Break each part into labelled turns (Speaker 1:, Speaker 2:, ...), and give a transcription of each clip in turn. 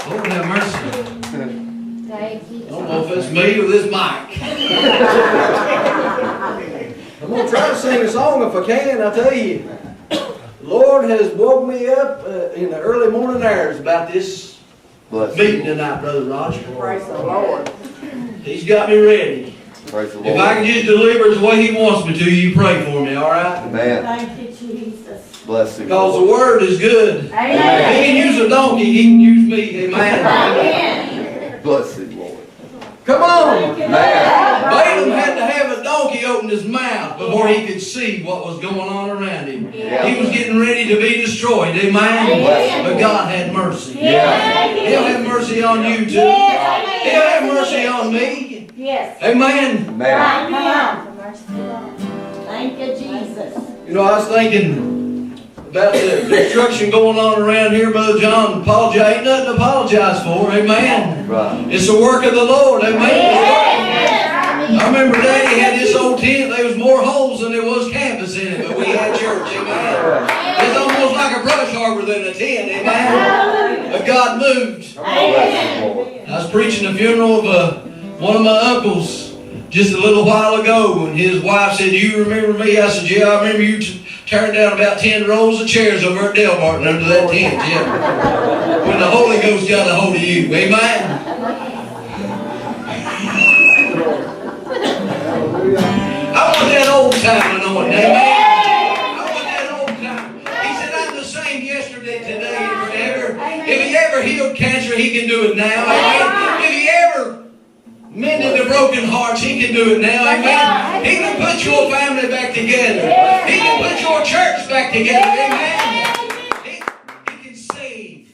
Speaker 1: Lord have mercy. I don't know if it's me or this mic.
Speaker 2: I'm going to try to sing a song if I can. I tell you, the Lord has woke me up in the early morning hours about this meeting tonight, Brother Roger.
Speaker 3: Praise the Lord.
Speaker 1: He's got me ready.
Speaker 4: Praise the Lord.
Speaker 1: If I can just deliver it the way He wants me to, you pray for me, all right?
Speaker 4: Amen.
Speaker 3: Thank you, Jesus.
Speaker 4: Bless you.
Speaker 1: Because the Word is good.
Speaker 3: Amen.
Speaker 1: If He can use a donkey, He can use me. Amen.
Speaker 3: Amen.
Speaker 4: Bless you, Lord.
Speaker 2: Come on!
Speaker 1: Balaam had to have a donkey open his mouth before he could see what was going on around him.
Speaker 3: Yeah.
Speaker 1: He was getting ready to be destroyed. Amen? But God had mercy.
Speaker 3: Yeah.
Speaker 1: He'll have mercy on you too.
Speaker 3: Yes.
Speaker 1: He'll have mercy on me.
Speaker 3: Yes.
Speaker 1: Amen.
Speaker 4: Amen.
Speaker 3: Come on. Thank you, Jesus.
Speaker 1: You know, I was thinking about the destruction going on around here, Brother John. Apologize. Ain't nothing to apologize for. Amen.
Speaker 4: Right.
Speaker 1: It's the work of the Lord. Amen.
Speaker 3: Yes.
Speaker 1: I remember Daddy had this old tent. There was more holes than there was canvas in it, but we had church. Amen. It's almost like a brush arbor than a tent. Amen. But God moved.
Speaker 3: Amen.
Speaker 1: I was preaching the funeral of one of my uncles just a little while ago, and his wife said, "Do you remember me?" I said, "Yeah, I remember you turned down about 10 rows of chairs over at Del Martin under that tent." Yeah. When the Holy Ghost got a hold of you. Amen. I want that old time anointing. Amen. I want that old time. He said, "I'm the same yesterday, today, and forever." If He ever healed cancer, He can do it now. Amen. If He ever mended the broken hearts, He can do it now. Amen. He can put your family back together. He can put your church back together. Amen. He can save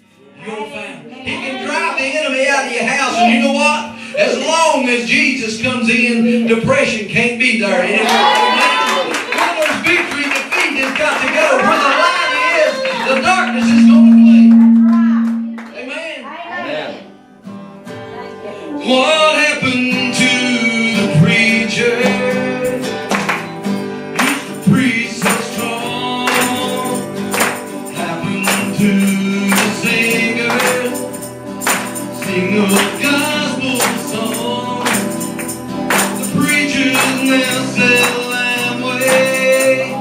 Speaker 1: your family. He can drive the enemy out of your house. And you know what? As long as Jesus comes in, depression can't be there anymore. Amen. Where there's victory, defeat has got to go. Where the light is, the darkness is going to flee. Amen. What happened to the preacher? Used to preach so strong. Happened to the singer? Sing a gospel song. The preachers now sell Amway.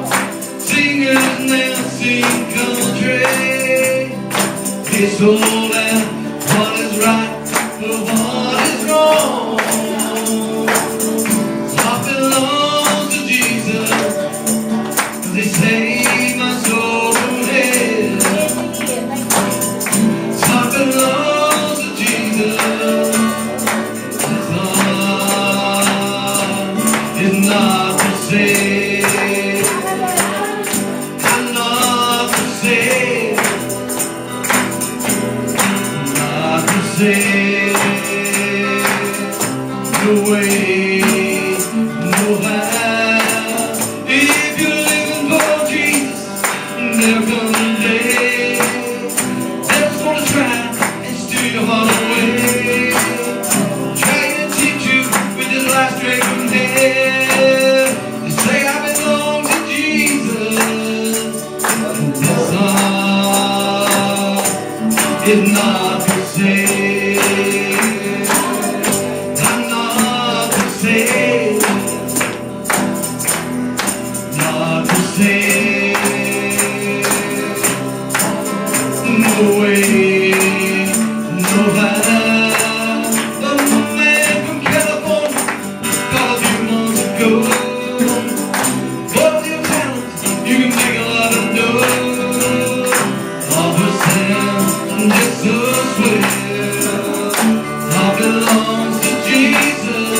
Speaker 1: Singers now sing country. They sold out what is right for what is wrong. What belongs to Jesus, 'cause He saved my soul from hell. What belongs to Jesus. His love is not for sale. I'm not for sale. Not for sale. No way, no how. If you're living for Jesus, there'll come a day that's gonna try and steal your heart away. Trying to teach you with this life straight from hell. They say I belong to Jesus. This song is not for sale. I'm not for sale. Not for sale. No way, no how. The man from California called a few months ago. Both your talents, you can make a lot of dough. All for sale, just so swell. All belongs to Jesus.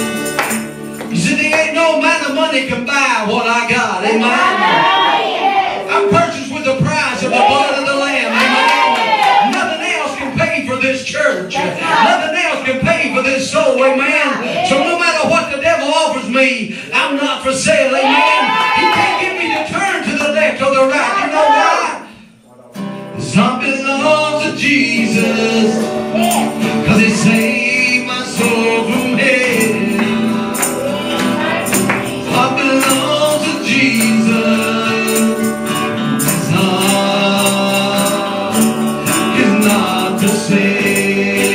Speaker 1: You see, there ain't no amount of money can buy what I got. Amen. I'm purchased with the price of the blood of the Lamb. Amen. Nothing else can pay for this church. Nothing else can pay for this soul. Amen. So no matter what the devil offers me, I'm not for sale. Amen. He can't get me to turn to the left or the right. You know why? Something belongs to Jesus, 'cause He saved my soul from hell. What belongs to Jesus, His heart is not for sale.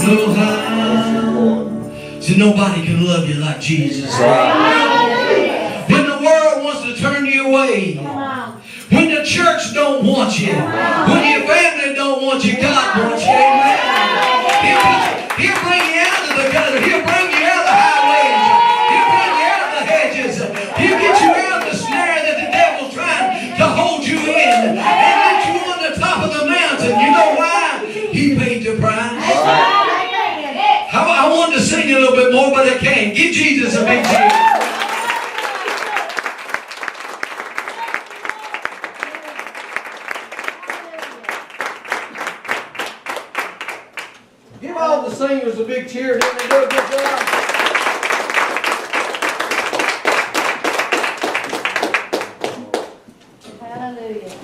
Speaker 1: know how. See, nobody can love you like Jesus. When the world wants to turn you away, when the church don't want you, when your family don't want you, God wants you. Amen. He'll bring you out of the gutter. He'll bring you out of the highways. He'll bring you out of the hedges. He'll get you out of the snare that the devil's trying to hold you in and let you on the top of the mountain. You know why? He paid the price. I wanted to sing a little bit more, but I can't. Give Jesus a big cheer.
Speaker 2: Give all the singers a big cheer. Didn't they do a good job?
Speaker 3: Hallelujah.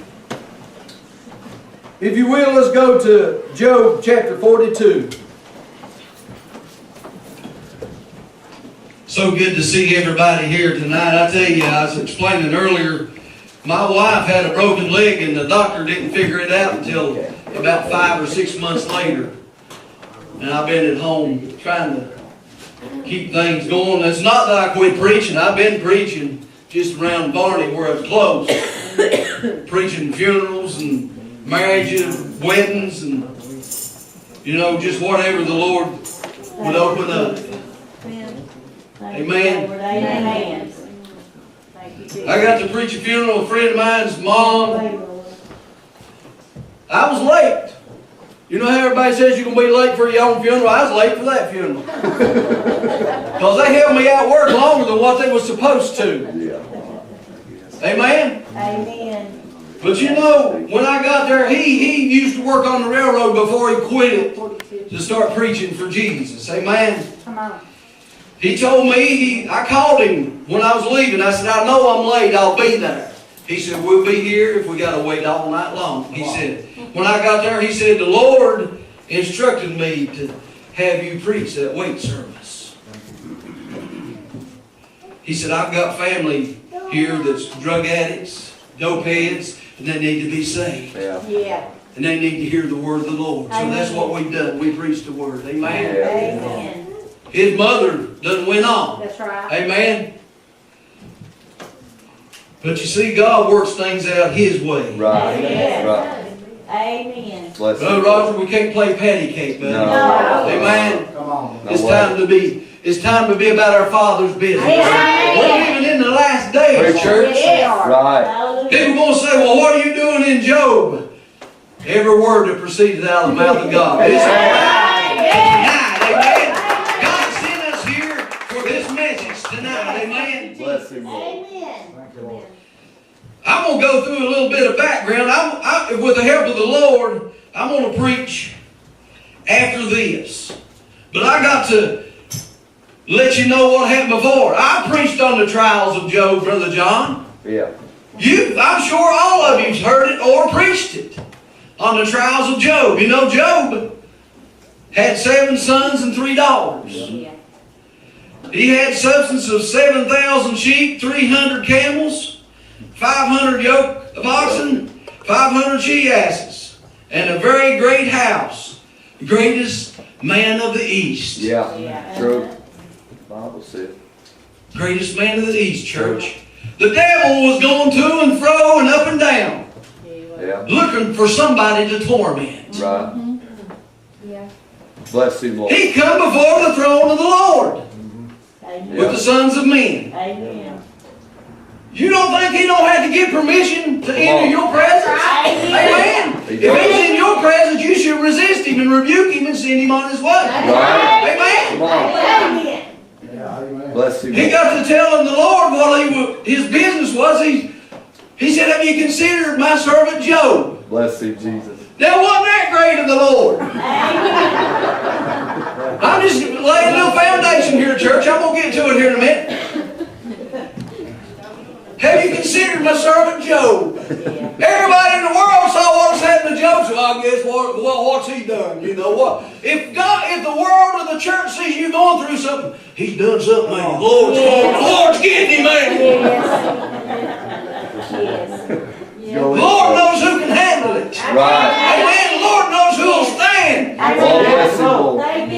Speaker 2: If you will, let's go to Job chapter 42.
Speaker 1: So good to see everybody here tonight. I tell you, I was explaining earlier, my wife had a broken leg and the doctor didn't figure it out until about 5 or 6 months later. And I've been at home trying to keep things going. It's not that I quit preaching. I've been preaching just around Barney where it's close. Preaching funerals and marriages, weddings, and just whatever the Lord would open up. Amen.
Speaker 3: Amen.
Speaker 1: I got to preach a funeral of a friend of mine's mom. I was late. You know how everybody says you're going to be late for your own funeral? I was late for that funeral. Because they held me out work longer than what they were supposed to. Amen?
Speaker 3: Amen.
Speaker 1: But when I got there, he used to work on the railroad before he quit it to start preaching for Jesus. Amen?
Speaker 3: Come on.
Speaker 1: He told me, I called him when I was leaving. I said, I know I'm late, I'll be there. He said, we'll be here if we got to wait all night long. He said, when I got there, he said, the Lord instructed me to have you preach that wait service. He said, I've got family here that's drug addicts, dope heads, and they need to be saved.
Speaker 3: Yeah.
Speaker 1: And they need to hear the word of the Lord. So that's what we've done. We preached the word. Amen.
Speaker 3: Amen.
Speaker 1: His mother done went on.
Speaker 3: That's right.
Speaker 1: Amen. But you see, God works things out His way.
Speaker 4: Right.
Speaker 3: Amen.
Speaker 4: Right.
Speaker 3: Amen.
Speaker 4: Bless
Speaker 1: Brother
Speaker 4: you.
Speaker 1: Roger, we can't play patty cake, buddy.
Speaker 4: No.
Speaker 1: Amen.
Speaker 2: Come on.
Speaker 1: It's time to be about our Father's business.
Speaker 3: Amen.
Speaker 1: We're living in the last days,
Speaker 4: Preach.
Speaker 1: church.
Speaker 4: Right.
Speaker 3: Hallelujah.
Speaker 1: People going to say, well, what are you doing in Job? Every word that proceeded out of the mouth of God. It's all right. Tonight, amen. God sent us here for this message tonight. Amen.
Speaker 4: Bless him, Lord.
Speaker 3: Amen.
Speaker 1: I'm going to go through a little bit of background. With the help of the Lord, I'm going to preach after this. But I got to let you know what happened before. I preached on the trials of Job, Brother John.
Speaker 4: Yeah.
Speaker 1: I'm sure all of you've heard it or preached it on the trials of Job. You know, Job had 7 sons and 3 daughters.
Speaker 3: Yeah.
Speaker 1: He had substance of 7,000 sheep, 300 camels, 500 yoke of oxen, 500 she-asses, and a very great house, the greatest man of the East.
Speaker 4: Yeah.
Speaker 3: Yeah.
Speaker 4: True. Bible said.
Speaker 1: Greatest man of the East, church. The devil was going to and fro and up and down,
Speaker 4: Yeah.
Speaker 1: looking for somebody to torment.
Speaker 4: Right.
Speaker 3: Yeah.
Speaker 4: Bless him, Lord.
Speaker 1: He come before the throne of the Lord
Speaker 3: Amen.
Speaker 1: with the sons of men.
Speaker 3: Amen.
Speaker 1: You don't think he don't have to get permission to enter your presence? Amen.
Speaker 4: He
Speaker 1: If
Speaker 4: does.
Speaker 1: he's in your presence, you should resist him and rebuke him and send him on his way.
Speaker 4: Right.
Speaker 1: Amen.
Speaker 4: Come on.
Speaker 3: Amen.
Speaker 2: Yeah, amen.
Speaker 4: Bless him.
Speaker 1: He got to telling the Lord what his business was. He said, have you considered my servant Job?
Speaker 4: Bless him, Jesus.
Speaker 1: Now, wasn't that great of the Lord? I'm just laying a little foundation here, church. I'm going to get to it here in a minute. Have you considered my servant Job? Everybody in the world saw what was happening to Job, so I guess what's he done? You know what? If the world or the church sees you going through something, he's done something, man. The Lord's getting him, man.
Speaker 3: Yes.
Speaker 1: The Lord knows who can handle it.
Speaker 4: Right.
Speaker 1: Amen. The Lord knows who will stand.
Speaker 4: Oh, bless him, Lord.
Speaker 3: Amen.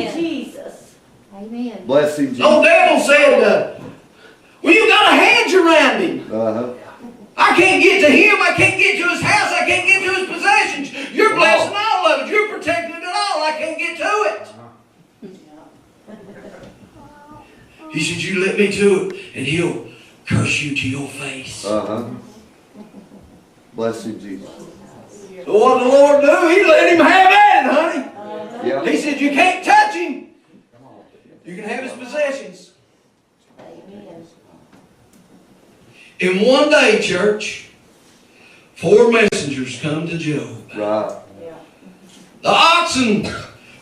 Speaker 3: Amen.
Speaker 4: Bless him, Jesus.
Speaker 2: No devil said, well, you got a hedge around him.
Speaker 4: Uh-huh.
Speaker 2: I can't get to him. I can't get to his house. I can't get to his possessions. You're blessing all of it. You're protecting it all. I can't get to it. He said, you let me to it, and he'll curse you to your face.
Speaker 4: Uh-huh. Bless him, Jesus.
Speaker 2: So what did the Lord do? He let him have at it, honey.
Speaker 4: Yeah.
Speaker 2: He said, you can't touch him. You can have his possessions.
Speaker 3: Amen.
Speaker 2: In one day, church, 4 messengers come to Job.
Speaker 4: Right.
Speaker 2: The oxen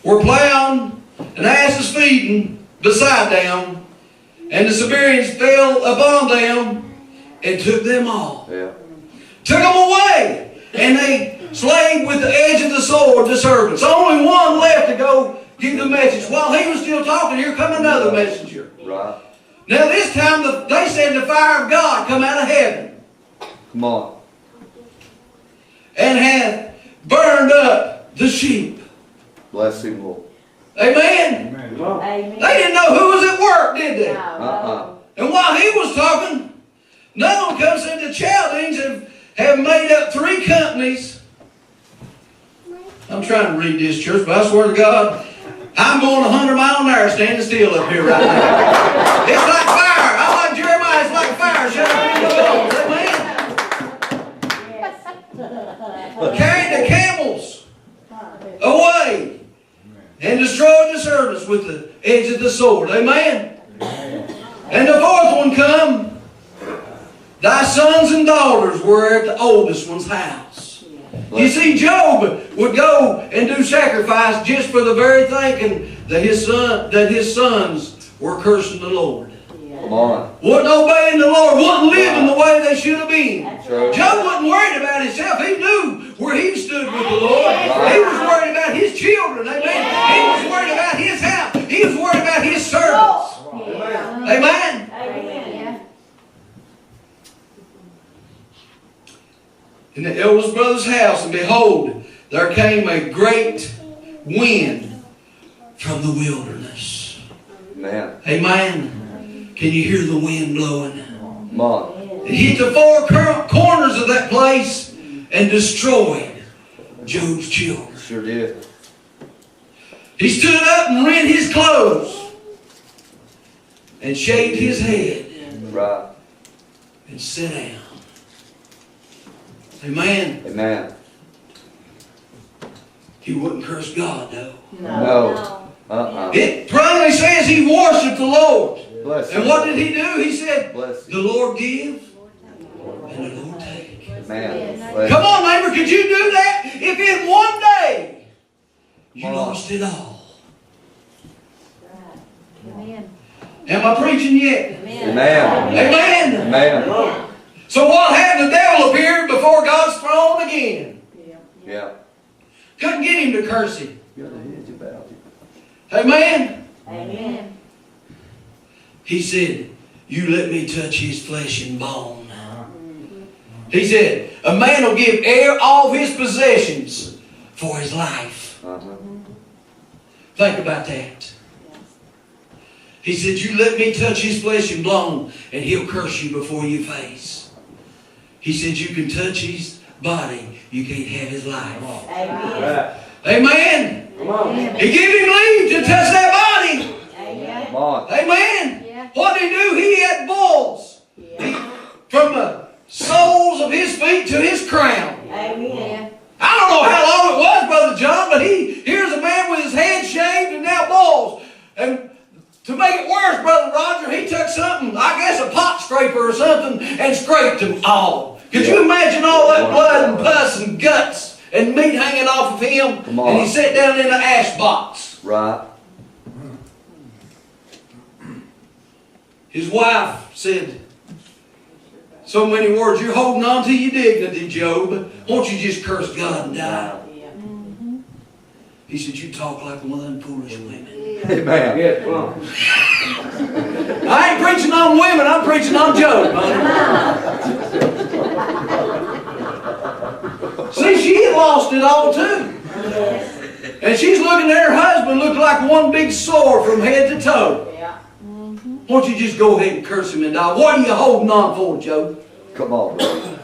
Speaker 2: were plowing and asses feeding beside them, and the Siberians fell upon them and took them all.
Speaker 4: Yeah.
Speaker 2: Took them away, and they slayed with the edge of the sword the servants. Only one left to go give the message. While he was still talking, here come another messenger.
Speaker 4: Right.
Speaker 2: Now this time they said the fire of God come out of heaven
Speaker 4: Come on.
Speaker 2: and hath burned up the sheep.
Speaker 4: Bless him, Lord.
Speaker 2: Amen.
Speaker 3: Amen.
Speaker 2: They didn't know who was at work, did they?
Speaker 4: Uh-uh.
Speaker 2: And while he was talking, another one comes in. The Chaldeans have made up 3 companies. I'm trying to read this, church, but I swear to God, I'm going 100 miles an hour standing still up here right now. It's like fire. I'm like Jeremiah. It's like fire. Shut up in the bones. Amen. Carried the camels away and destroyed the servants with the edge of the sword. Amen. And the 4th one come. Thy sons and daughters were at the oldest one's house. You see, Job would go and do sacrifice just for the very thinking that his sons were cursing the Lord.
Speaker 4: Come on.
Speaker 2: Wasn't obeying the Lord, wasn't living the way they should have been.
Speaker 4: True.
Speaker 2: Job wasn't worried about himself. He knew where he stood with the Lord. He was worried about his children. Amen. He was worried about his house. He was worried about his servants. Amen.
Speaker 3: Amen.
Speaker 2: In the eldest brother's house, and behold, there came a great wind from the wilderness.
Speaker 4: Man.
Speaker 2: Amen. Can you hear the wind blowing?
Speaker 4: Come on.
Speaker 2: It hit the 4 corners of that place and destroyed Job's children.
Speaker 4: Sure did.
Speaker 2: He stood up and rent his clothes and shaved his head
Speaker 4: Right.
Speaker 2: and sat down. Amen.
Speaker 4: Amen.
Speaker 2: He wouldn't curse God, though.
Speaker 4: No. Uh-uh.
Speaker 2: It plainly says he worshiped the Lord.
Speaker 4: Bless him.
Speaker 2: And what did he do? He said,
Speaker 4: Bless him.
Speaker 2: the Lord give and the Lord take.
Speaker 4: Amen. Bless
Speaker 2: Come on, neighbor, could you do that? If in one day you
Speaker 4: Come on.
Speaker 2: lost it all.
Speaker 3: Amen.
Speaker 2: Am I preaching yet?
Speaker 4: Amen.
Speaker 2: Amen.
Speaker 4: Amen.
Speaker 2: So what happened? The devil appeared before God's throne again.
Speaker 4: Yeah.
Speaker 2: Couldn't get him to curse him.
Speaker 4: You got a hedge about you.
Speaker 2: Amen.
Speaker 3: Amen.
Speaker 2: He said, you let me touch his flesh and bone. He said, a man will give all of his possessions for his life.
Speaker 4: Uh-huh.
Speaker 2: Think about that. He said, you let me touch his flesh and bone, and he'll curse you before your face. He said, you can touch his body, you can't have his life.
Speaker 3: Amen.
Speaker 2: Amen.
Speaker 3: Amen.
Speaker 2: He gave him leave to touch that body.
Speaker 3: Amen.
Speaker 4: Come on.
Speaker 2: Amen.
Speaker 3: Yeah.
Speaker 2: What did he do? He had bulls. From the soles of his feet to his crown.
Speaker 3: Amen.
Speaker 2: I don't know how long it was, Brother John, but here's a man with his head shaved and now balls. And to make it worse, Brother Roger, he took something, I guess a pot scraper or something, and scraped them all. Could you imagine all that blood and pus and guts and meat hanging off of him?
Speaker 4: Come on.
Speaker 2: And he sat down in the ash box.
Speaker 4: Right.
Speaker 2: His wife said, so many words, you're holding on to your dignity, Job. Won't you just curse God and die? He said, you talk like one of them foolish women.
Speaker 4: Amen.
Speaker 5: Yes, come on.
Speaker 2: I ain't preaching on women, I'm preaching on Job, honey. See, she had lost it all too. And she's looking at her husband, looked like one big sore from head to toe. Why don't you just go ahead and curse him and die? What are you holding on for, Job?
Speaker 4: Come on, brother.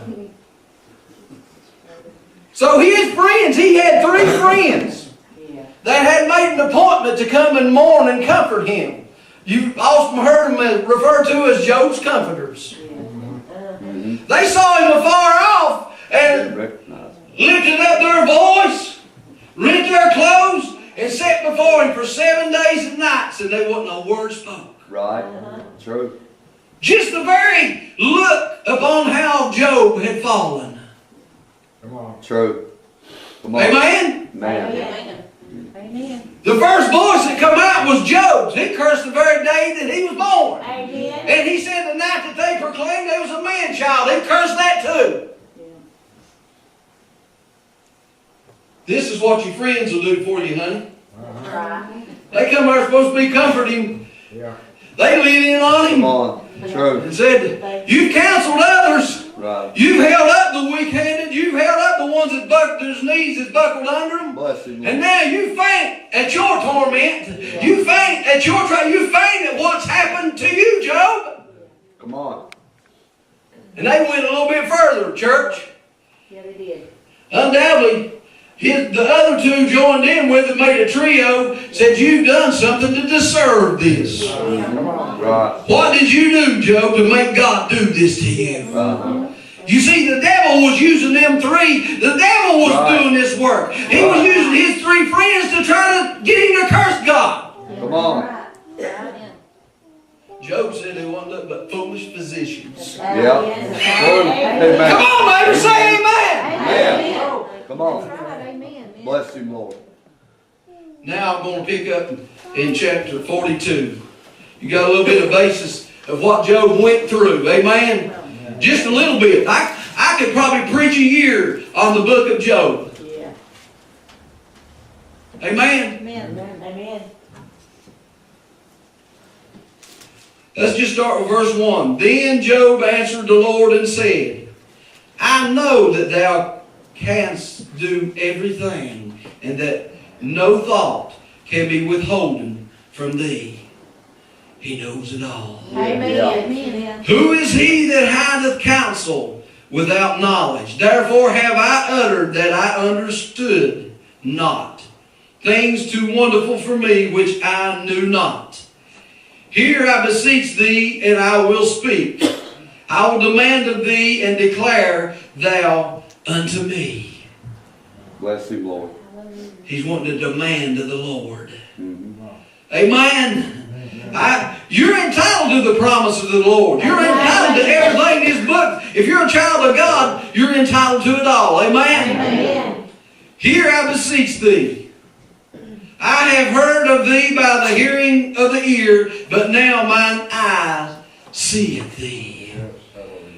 Speaker 2: So his friends, he had 3 friends that had made an appointment to come and mourn and comfort him. You've often heard them referred to as Job's comforters. They saw him afar off and lifted up their voice, rent their clothes, and sat before him for 7 days and nights, and they wasn't a word spoke.
Speaker 4: Right. True.
Speaker 2: Just the very look upon how Job had fallen.
Speaker 5: Come on.
Speaker 4: True. Come on.
Speaker 2: Amen?
Speaker 4: Man.
Speaker 3: Amen.
Speaker 2: The first voice that come out was Job's. He cursed the very day that he was born.
Speaker 3: Amen.
Speaker 2: And he said the night that they proclaimed there was a man-child, he cursed that too. This is what your friends will do for you, honey.
Speaker 3: Right.
Speaker 2: They come there supposed to be comforting.
Speaker 5: Yeah.
Speaker 2: They lean in on him
Speaker 4: Come on. True.
Speaker 2: and said, you've counseled others.
Speaker 4: Right.
Speaker 2: You've held up the weak-handed. You've held up the ones that whose knees is buckled under them.
Speaker 4: Bless him.
Speaker 2: And now you faint at your torment. You faint at your trial. You faint at what's happened to you, Job.
Speaker 4: Come on.
Speaker 2: And they went a little bit further, church.
Speaker 3: Yeah, they did.
Speaker 2: Undoubtedly, the other 2 joined in with it, made a trio, said, you've done something to deserve this.
Speaker 4: Right.
Speaker 2: What did you do, Job, to make God do this to you? You see, the devil was using them 3. The devil was doing this work. He was using his 3 friends to try to get him to curse God.
Speaker 4: Come on.
Speaker 2: Job said they wasn't nothing but foolish physicians.
Speaker 4: Yeah.
Speaker 3: Amen.
Speaker 2: Come on, neighbor, say amen.
Speaker 4: Yeah. Come on.
Speaker 3: Amen.
Speaker 4: Bless him, Lord.
Speaker 2: Now I'm going to pick up in chapter 42. You got a little bit of basis of what Job went through. Amen? Just a little bit. I could probably preach a year on the book of Job.
Speaker 3: Yeah.
Speaker 2: Amen?
Speaker 3: Amen. Amen.
Speaker 2: Let's just start with verse 1. Then Job answered the Lord and said, I know that thou canst do everything, and that no thought can be withholden from thee. He knows it all.
Speaker 3: Amen.
Speaker 4: Yeah.
Speaker 3: Amen.
Speaker 2: Who is he that hideth counsel without knowledge? Therefore have I uttered that I understood not. Things too wonderful for me which I knew not. Hear, I beseech thee, and I will speak. I will demand of thee, and declare thou unto me.
Speaker 4: Bless him, Lord.
Speaker 2: He's wanting to demand of the Lord.
Speaker 4: Mm-hmm.
Speaker 2: Amen. You're entitled to the promise of the Lord. You're entitled to everything in His book. If you're a child of God, you're entitled to it all. Amen.
Speaker 3: Amen.
Speaker 2: Hear, I beseech thee. I have heard of thee by the hearing of the ear, but now mine eye seeth thee.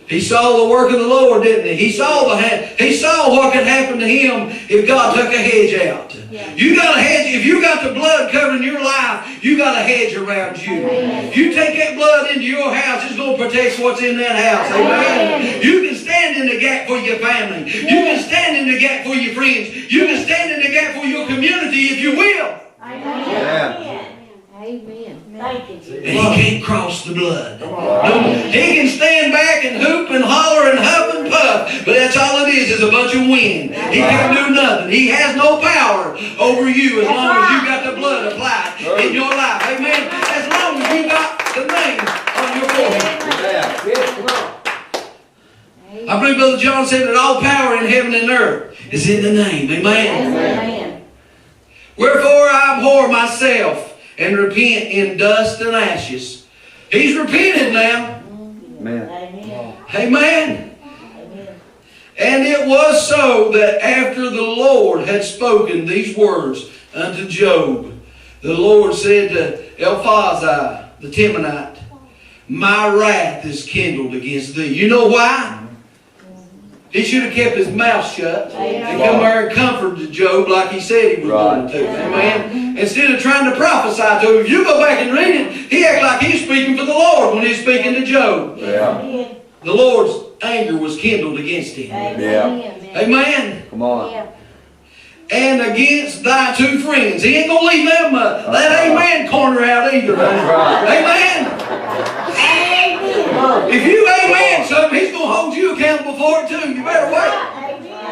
Speaker 2: He saw the work of the Lord, didn't he? He saw what could happen to him if God took a hedge out.
Speaker 3: Yeah.
Speaker 2: You got a hedge. If you got the blood covering your life, you got a hedge around you. If you take that blood into your house, it's going to protect what's in that house. Amen. You can stand in the gap for your family. You can stand in the gap for your friends. You can stand in the gap for your community if you will.
Speaker 3: Amen. Amen. Thank you, Jesus.
Speaker 2: And he can't cross the blood. He can stand back and hoop and holler and huff and puff, but that's all it is a bunch of wind. He can't do nothing. He has no power over you as long as you got the blood applied in your life. Amen. As long as you got the name on your forehead. I believe Brother John said that all power in heaven and earth is in the name. Amen.
Speaker 3: Amen.
Speaker 2: Wherefore I abhor myself and repent in dust and ashes. He's repented now.
Speaker 4: Amen.
Speaker 3: Amen.
Speaker 2: Amen.
Speaker 3: Amen.
Speaker 2: And it was so that after the Lord had spoken these words unto Job, the Lord said to Eliphaz the Temanite, my wrath is kindled against thee. You know why? He should have kept his mouth shut and come there and comforted Job like he said he was going to. Amen. Instead of trying to prophesy to him. If you go back and read it, he acted like he's speaking for the Lord when he's speaking to Job.
Speaker 4: Yeah.
Speaker 2: The Lord's anger was kindled against him.
Speaker 4: Yeah.
Speaker 2: Amen.
Speaker 4: Come on.
Speaker 2: And against thy 2 friends. He ain't going to leave them that amen corner out either.
Speaker 4: That's right.
Speaker 2: Amen. If you amen something, he's going to hold you accountable for it too. You better wait.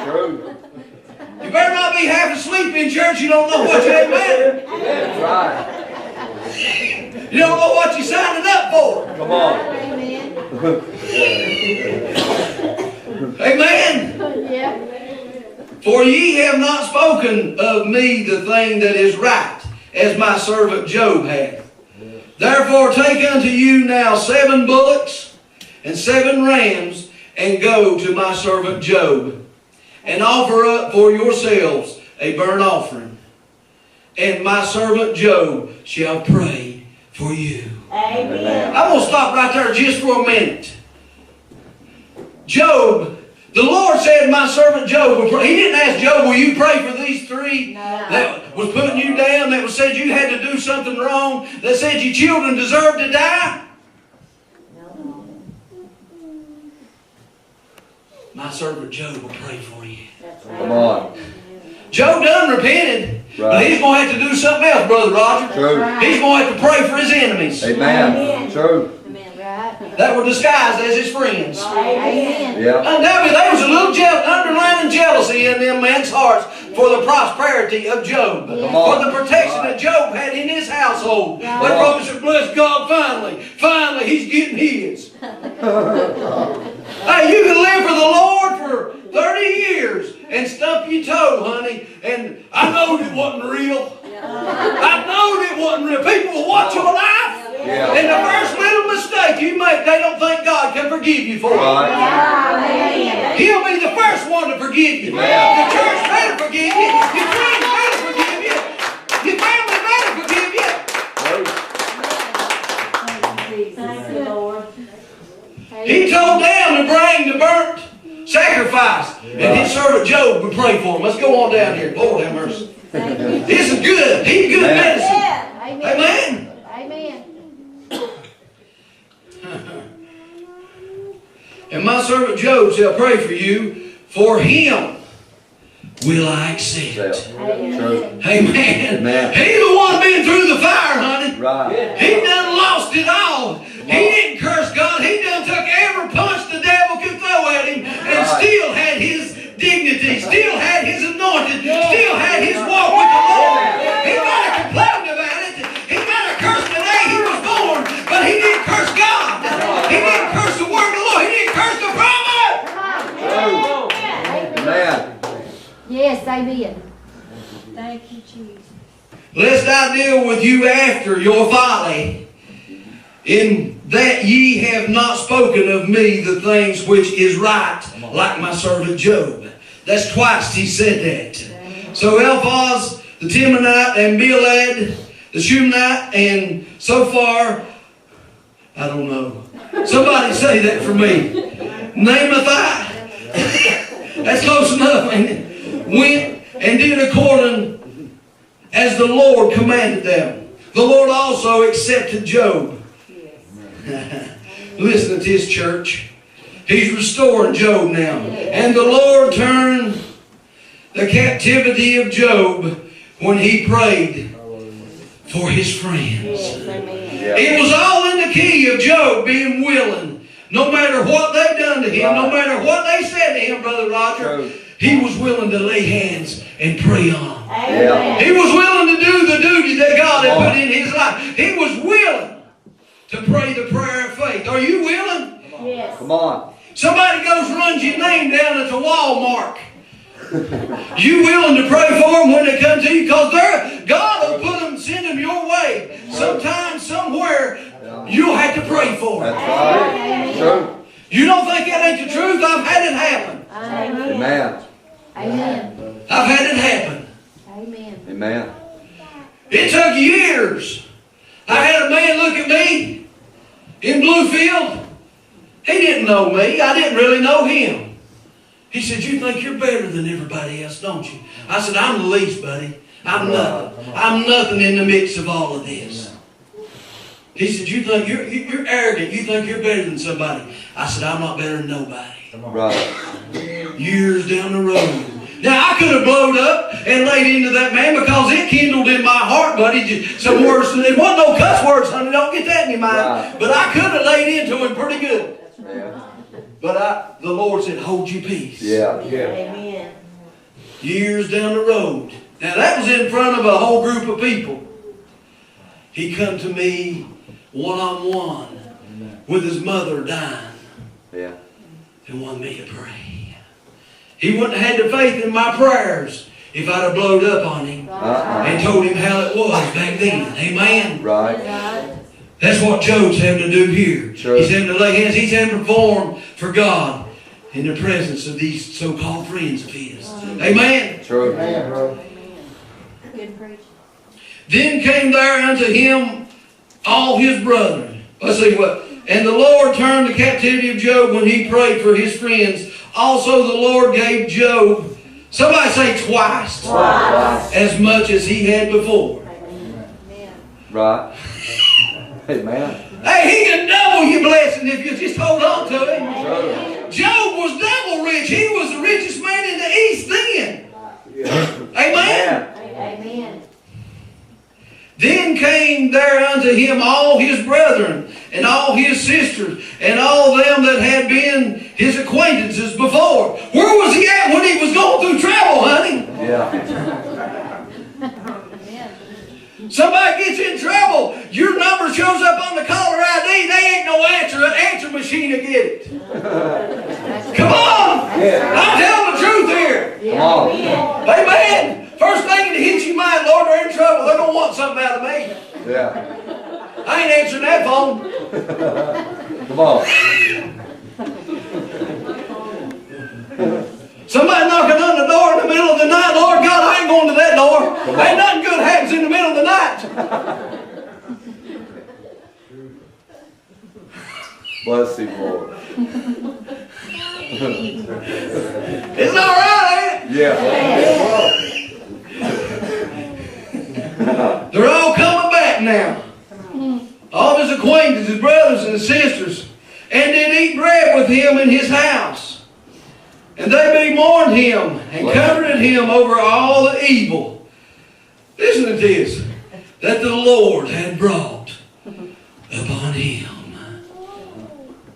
Speaker 4: True.
Speaker 2: You better not be half asleep in church. You don't know what you amen.
Speaker 4: That's right.
Speaker 2: You don't know what you're signing up for.
Speaker 4: Come on.
Speaker 2: Amen.
Speaker 3: Yeah.
Speaker 2: For ye have not spoken of me the thing that is right, as my servant Job hath. Therefore take unto you now 7 bullocks and 7 rams, and go to my servant Job, and offer up for yourselves a burnt offering. And my servant Job shall pray for you.
Speaker 3: Amen.
Speaker 2: I'm going to stop right there just for a minute. Job, the Lord said my servant Job will pray. He didn't ask Job, will you pray for these 3 that was putting you down, that was said you had to do something wrong, that said your children deserved to die?
Speaker 3: No.
Speaker 2: My servant Job will pray for you.
Speaker 3: That's right.
Speaker 4: Come on.
Speaker 2: Job done repented, but he's going to have to do something else, Brother Roger.
Speaker 4: True.
Speaker 2: He's going to have to pray for his enemies
Speaker 4: Amen. True.
Speaker 2: that were disguised as his friends.
Speaker 3: Amen.
Speaker 4: Yeah.
Speaker 2: Undoubtedly, there was a little underlying jealousy in them men's hearts for the prosperity of Job,
Speaker 4: Come
Speaker 2: for
Speaker 4: on.
Speaker 2: the protection that Job had in his household. They probably said, bless God, finally, he's getting his. Hey, you can live for the Lord for 30 years and stump your toe, honey, and I knowed it wasn't real. I knowed it wasn't real. People will watch your life, and the first little mistake you make, they don't think God can forgive you for it.
Speaker 3: Amen.
Speaker 2: He'll be the first one to forgive you. The church better forgive you. Your friends better forgive you. Your family better forgive you.
Speaker 3: Thank you, Lord.
Speaker 2: He told them to bring the burnt sacrifice, and his servant Job would pray for him. Let's go on down here. Lord have mercy. This is good. He's good medicine. Amen. And my servant Job shall pray for you, for him will I accept.
Speaker 4: True.
Speaker 2: Amen. He's the one been through the fire, honey.
Speaker 4: Right.
Speaker 2: He done lost it all. He didn't curse God. He done took every punch the devil could throw at him, and still had his dignity, still had his anointing, still had his walk with the Lord. He might have complained about it. He might have cursed the day he was born, but he didn't curse God. He didn't curse the word of the Lord. He didn't curse the promise.
Speaker 4: Amen.
Speaker 5: Yes, amen.
Speaker 3: Thank you, Jesus.
Speaker 2: Lest I deal with you after your folly, in that ye have not spoken of me the things which is right, like my servant Job. That's twice he said that. So Eliphaz the Temanite and Bildad the Shumanite, and so far, I don't know. Somebody say that for me. Namathai. That's close enough. And went and did according as the Lord commanded them. The Lord also accepted Job. Listen to this, church. He's restoring Job now. And the Lord turned the captivity of Job when he prayed for his friends. It was all in the key of Job being willing. No matter what they done to him, no matter what they said to him, Brother Roger, he was willing to lay hands and pray on. He was willing to do the duty that God had put in his life. He was willing to pray the prayer of faith. Are you willing?
Speaker 3: Yes.
Speaker 4: Come on.
Speaker 2: Somebody goes runs your name down at the Walmart. You willing to pray for them when they come to you? Because God will put them, send them your way. Sometime, somewhere, you'll have to pray for them.
Speaker 4: That's right. True.
Speaker 2: You don't think that ain't the truth? I've had it happen.
Speaker 4: Amen.
Speaker 5: Amen.
Speaker 2: I've had it happen.
Speaker 5: Amen.
Speaker 4: Amen.
Speaker 2: It took years. I had a man look at me in Bluefield. He didn't know me. I didn't really know him. He said, you think you're better than everybody else, don't you? I said, I'm the least, buddy. I'm nothing. I'm nothing in the mix of all of this. He said, you think you're arrogant. You think you're better than somebody. I said, I'm not better than nobody.
Speaker 4: Right.
Speaker 2: Years down the road, Now, I could have blowed up and laid into that man because it kindled in my heart, buddy, some words. There wasn't no cuss words, honey. Don't get that in your mind.
Speaker 4: Right.
Speaker 2: But I could have laid into him pretty good.
Speaker 4: Yeah.
Speaker 2: But the Lord said, hold your peace.
Speaker 4: Yeah.
Speaker 3: Amen.
Speaker 2: Years down the road. Now, that was in front of a whole group of people. He come to me one-on-one with his mother dying
Speaker 4: Yeah.
Speaker 2: and wanted me to pray. He wouldn't have had the faith in my prayers if I'd have blowed up on him and told him how it was back then. Amen.
Speaker 4: Right.
Speaker 2: That's what Job's having to do here.
Speaker 4: True.
Speaker 2: He's having to lay hands. He's having to perform for God in the presence of these so-called friends of his. Amen.
Speaker 4: True.
Speaker 5: Good preach.
Speaker 2: Then came there unto him all his brethren. Let's see what. And the Lord turned the captivity of Job when he prayed for his friends. Also the Lord gave Job, somebody say twice, as much as he had before.
Speaker 4: Right. Amen.
Speaker 2: Hey, he can double your blessing if you just hold on to it.
Speaker 4: True.
Speaker 2: Job was double rich. He was the richest man in the East then. Amen.
Speaker 5: Amen.
Speaker 2: Then came there unto him all his brethren, and all his sisters, and all them that had been his acquaintances before. Where was he at when he was going through travel, honey?
Speaker 4: Yeah.
Speaker 2: Somebody gets in trouble, your number shows up on the caller ID, they ain't no answer machine to get it. Come on! I'm telling the truth here.
Speaker 4: Come on.
Speaker 2: Amen. First thing that hits your mind, Lord, they're in trouble. They're going to want something out of me.
Speaker 4: Yeah.
Speaker 2: I ain't answering that phone.
Speaker 4: Come on.
Speaker 2: Somebody knocking on the door in the middle of the night. Lord God, I ain't going to that door. Ain't nothing good happens in the middle of the night.
Speaker 4: Bless you, Lord.
Speaker 2: It's all right, ain't it?
Speaker 4: Yeah.
Speaker 2: They're all coming back now. All of his acquaintances, his brothers and his sisters, and did eat bread with him in his house. And they bemourned him and comforted him over all the evil. Listen to this. That the Lord had brought upon him.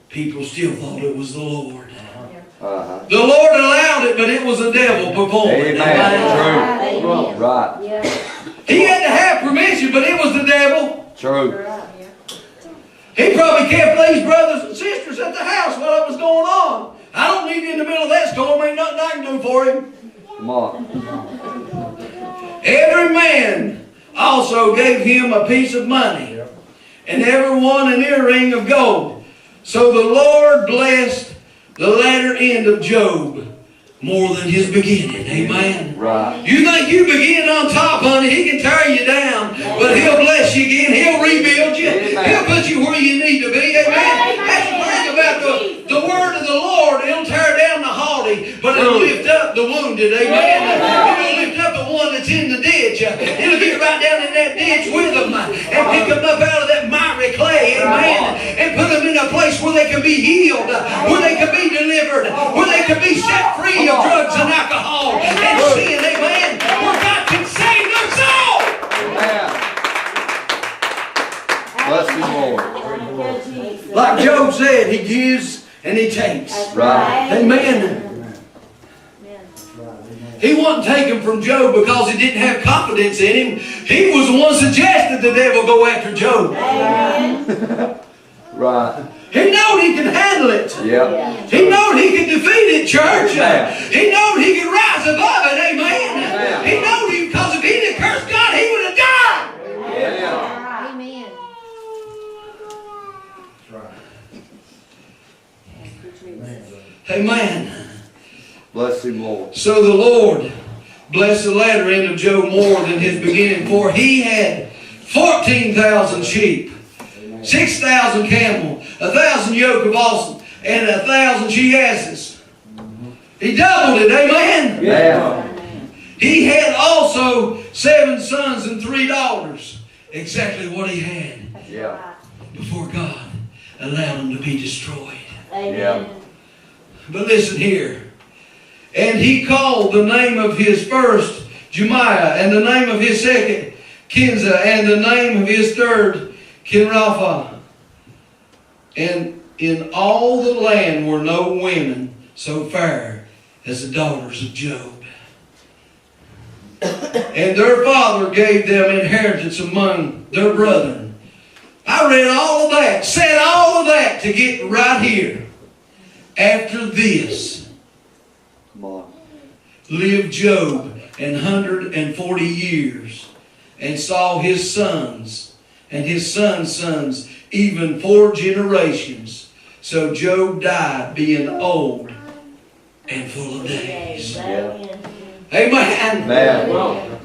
Speaker 2: People still thought it was the Lord. The Lord allowed it, but it was the devil performing.
Speaker 4: Amen. True. Right.
Speaker 2: He had to have permission, but it was the devil.
Speaker 4: True.
Speaker 2: He probably kept these brothers and sisters at the house while it was going on. I don't need him in the middle of that storm. Ain't nothing I can do for him.
Speaker 4: Come on.
Speaker 2: Every man also gave him a piece of money, and every one an earring of gold. So the Lord blessed the latter end of Job more than his beginning. Amen.
Speaker 4: Right.
Speaker 2: You think you begin on top, honey, he can tear you down, but he'll bless you again. He'll rebuild you. He'll put you where you need to be. Amen. That's the thing about the word of the Lord. It'll tear down the haughty, but it'll lift up the wounded. Amen. It'll lift up the one that's in the ditch. It'll get right down in that ditch with them and pick them up out of that miry clay. Amen. And put them in a place where they can be healed, where they can be delivered, where they can be set free of drugs and alcohol and sin. Amen. Where God can save their soul.
Speaker 4: Amen. Bless you, Lord.
Speaker 2: Like Job said, he gives and he takes.
Speaker 4: Right.
Speaker 2: Amen. He wasn't taken from Job because he didn't have confidence in him. He was the one suggested the devil go after Job.
Speaker 4: Right.
Speaker 2: He knowed he could handle it.
Speaker 4: Yeah.
Speaker 2: He knowed he could defeat it, church.
Speaker 4: Amen.
Speaker 2: He knowed he could rise above it. Amen.
Speaker 4: Amen.
Speaker 2: He knowed he, because if he'd have cursed God, he would have died.
Speaker 4: Amen.
Speaker 2: Amen.
Speaker 4: Bless him, Lord.
Speaker 2: So the Lord blessed the latter end of Job more than his beginning, for he had 14,000 sheep, 6,000 camel, 1,000 yoke of oxen, and 1,000 she-asses. He doubled it, amen?
Speaker 4: Yeah.
Speaker 2: He had also 7 sons and 3 daughters. Exactly what he had
Speaker 4: Yeah.
Speaker 2: before God allowed him to be destroyed.
Speaker 4: Yeah.
Speaker 2: But listen here. And he called the name of his first Jemiah, and the name of his second Kinza, and the name of his third Kinrapha. And in all the land were no women so fair as the daughters of Job. And their father gave them inheritance among their brethren. I read all of that, said all of that to get right here. After this,
Speaker 4: Come on.
Speaker 2: lived Job 140 years, and saw his sons and his sons' sons, even 4 generations. So Job died being old and full of days. Amen.
Speaker 4: Man.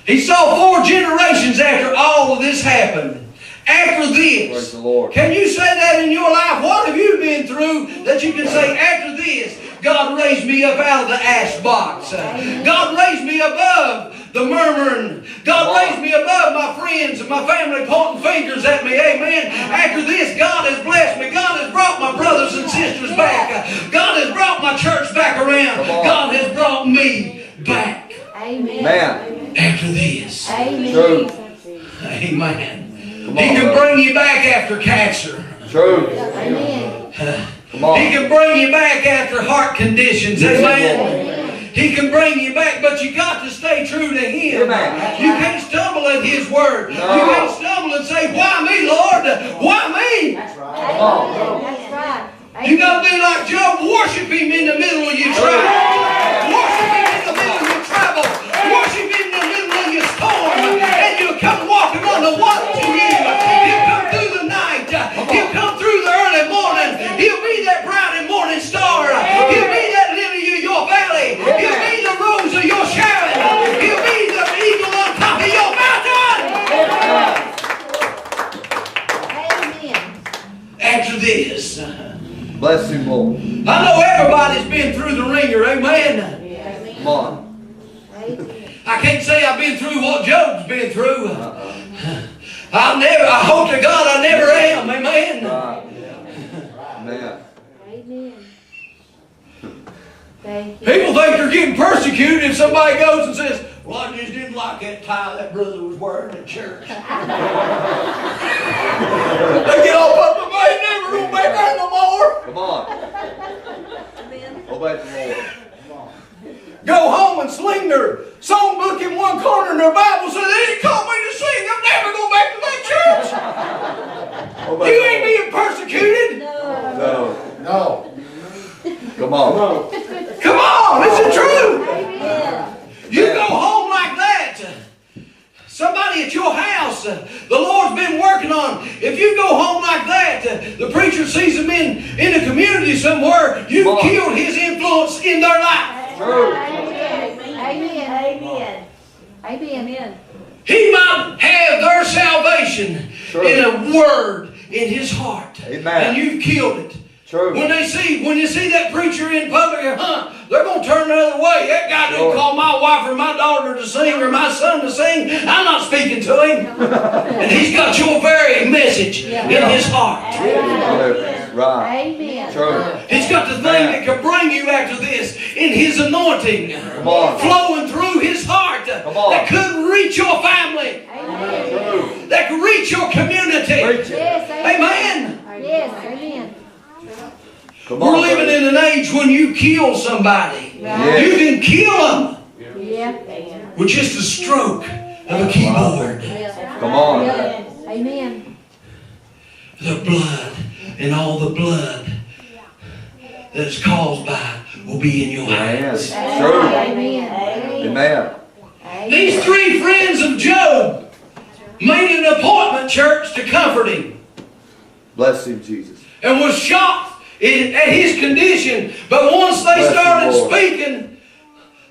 Speaker 2: He saw 4 generations after all of this happened. After
Speaker 4: Praise
Speaker 2: this.
Speaker 4: the Lord.
Speaker 2: Can you say that in your life? What have you been through that you can say, after this, God raised me up out of the ash box. God raised me above the murmuring. God raised me above my friends and my family pointing fingers at me. Amen. After this, God has blessed me. God has brought my brothers and sisters back. God has brought my church back around. God has brought me back.
Speaker 5: Amen.
Speaker 4: Man.
Speaker 2: After this.
Speaker 5: Amen.
Speaker 4: True.
Speaker 2: Amen.
Speaker 4: Come
Speaker 2: He
Speaker 4: on,
Speaker 2: can
Speaker 4: brother.
Speaker 2: bring you back after cancer.
Speaker 4: True.
Speaker 5: Amen.
Speaker 4: Come on.
Speaker 2: He can bring you back after heart conditions. Amen. He can bring you back, but you got to stay true to Him.
Speaker 4: Amen.
Speaker 2: You can't stumble at His Word.
Speaker 4: No.
Speaker 2: You can't stumble and say, why me, Lord? Why me?
Speaker 5: That's right.
Speaker 2: You got to be like Job. Worship Him in the middle of your trial. Worship Him in the middle of your trouble. Worship Him in the middle of your storm. And you'll come walking on the water to you. He'll come through the night. He'll come through the early morning. He'll be that bright and morning star. He'll be that lily of your valley. He'll be the rose of your Sharon. He'll be the eagle on top of your mountain.
Speaker 5: Amen.
Speaker 2: After this,
Speaker 4: Bless Him, Lord.
Speaker 2: I know everybody's been through the ringer. Amen.
Speaker 4: Come on.
Speaker 2: I can't say I've been through what Job's been through. I hope to God I never am. Amen.
Speaker 4: Man.
Speaker 5: Amen. Thank you.
Speaker 2: People think they're getting persecuted if somebody goes and says, well, I just didn't like that tie that brother was wearing at church. They get all pumped up, I ain't never going back there no more.
Speaker 4: Come on. Obey the Lord.
Speaker 2: Go home and sling their songbook in one corner and their Bible says, they didn't call me to sing. I'm never going back to that church.
Speaker 4: Obey
Speaker 2: You
Speaker 4: the
Speaker 2: ain't being persecuted.
Speaker 4: Lord.
Speaker 6: No.
Speaker 4: No. Come on.
Speaker 2: Come on, it's the truth.
Speaker 5: Amen.
Speaker 2: You go home like that. Somebody at your house, the Lord's been working on. If you go home like that, the preacher sees them in a community somewhere, you've killed his influence in their life.
Speaker 4: True.
Speaker 5: Amen. Amen. Amen.
Speaker 2: He might have their salvation in a word in his heart.
Speaker 4: Amen.
Speaker 2: And you've killed it.
Speaker 4: True.
Speaker 2: When you see that preacher in public, they're going to turn the other way. That guy didn't call my wife or my daughter to sing or my son to sing. I'm not speaking to him. And he's got your very message in his heart.
Speaker 4: Right.
Speaker 5: Amen.
Speaker 4: True.
Speaker 2: He's got the thing that can bring you after this in his anointing.
Speaker 4: Come on.
Speaker 2: Flowing through his heart.
Speaker 4: Come on.
Speaker 2: That could reach your family.
Speaker 5: Amen.
Speaker 4: True.
Speaker 2: That could reach your community.
Speaker 4: Preach it.
Speaker 5: Yes.
Speaker 2: Amen.
Speaker 5: Yes. Amen.
Speaker 4: Come on.
Speaker 2: We're living in an age when you kill somebody.
Speaker 4: Yes.
Speaker 2: You can kill them
Speaker 5: Yeah.
Speaker 2: with just a stroke of a keyboard.
Speaker 4: Come on.
Speaker 5: Amen.
Speaker 2: The blood and all the blood that is caused by will be in your hands.
Speaker 4: Yes. True.
Speaker 5: Amen.
Speaker 4: Amen.
Speaker 2: These 3 friends of Job made an appointment, church, to comfort him
Speaker 4: Bless Him, Jesus.
Speaker 2: and was shocked at his condition. But once they
Speaker 4: Bless
Speaker 2: started
Speaker 4: you, Lord.
Speaker 2: speaking,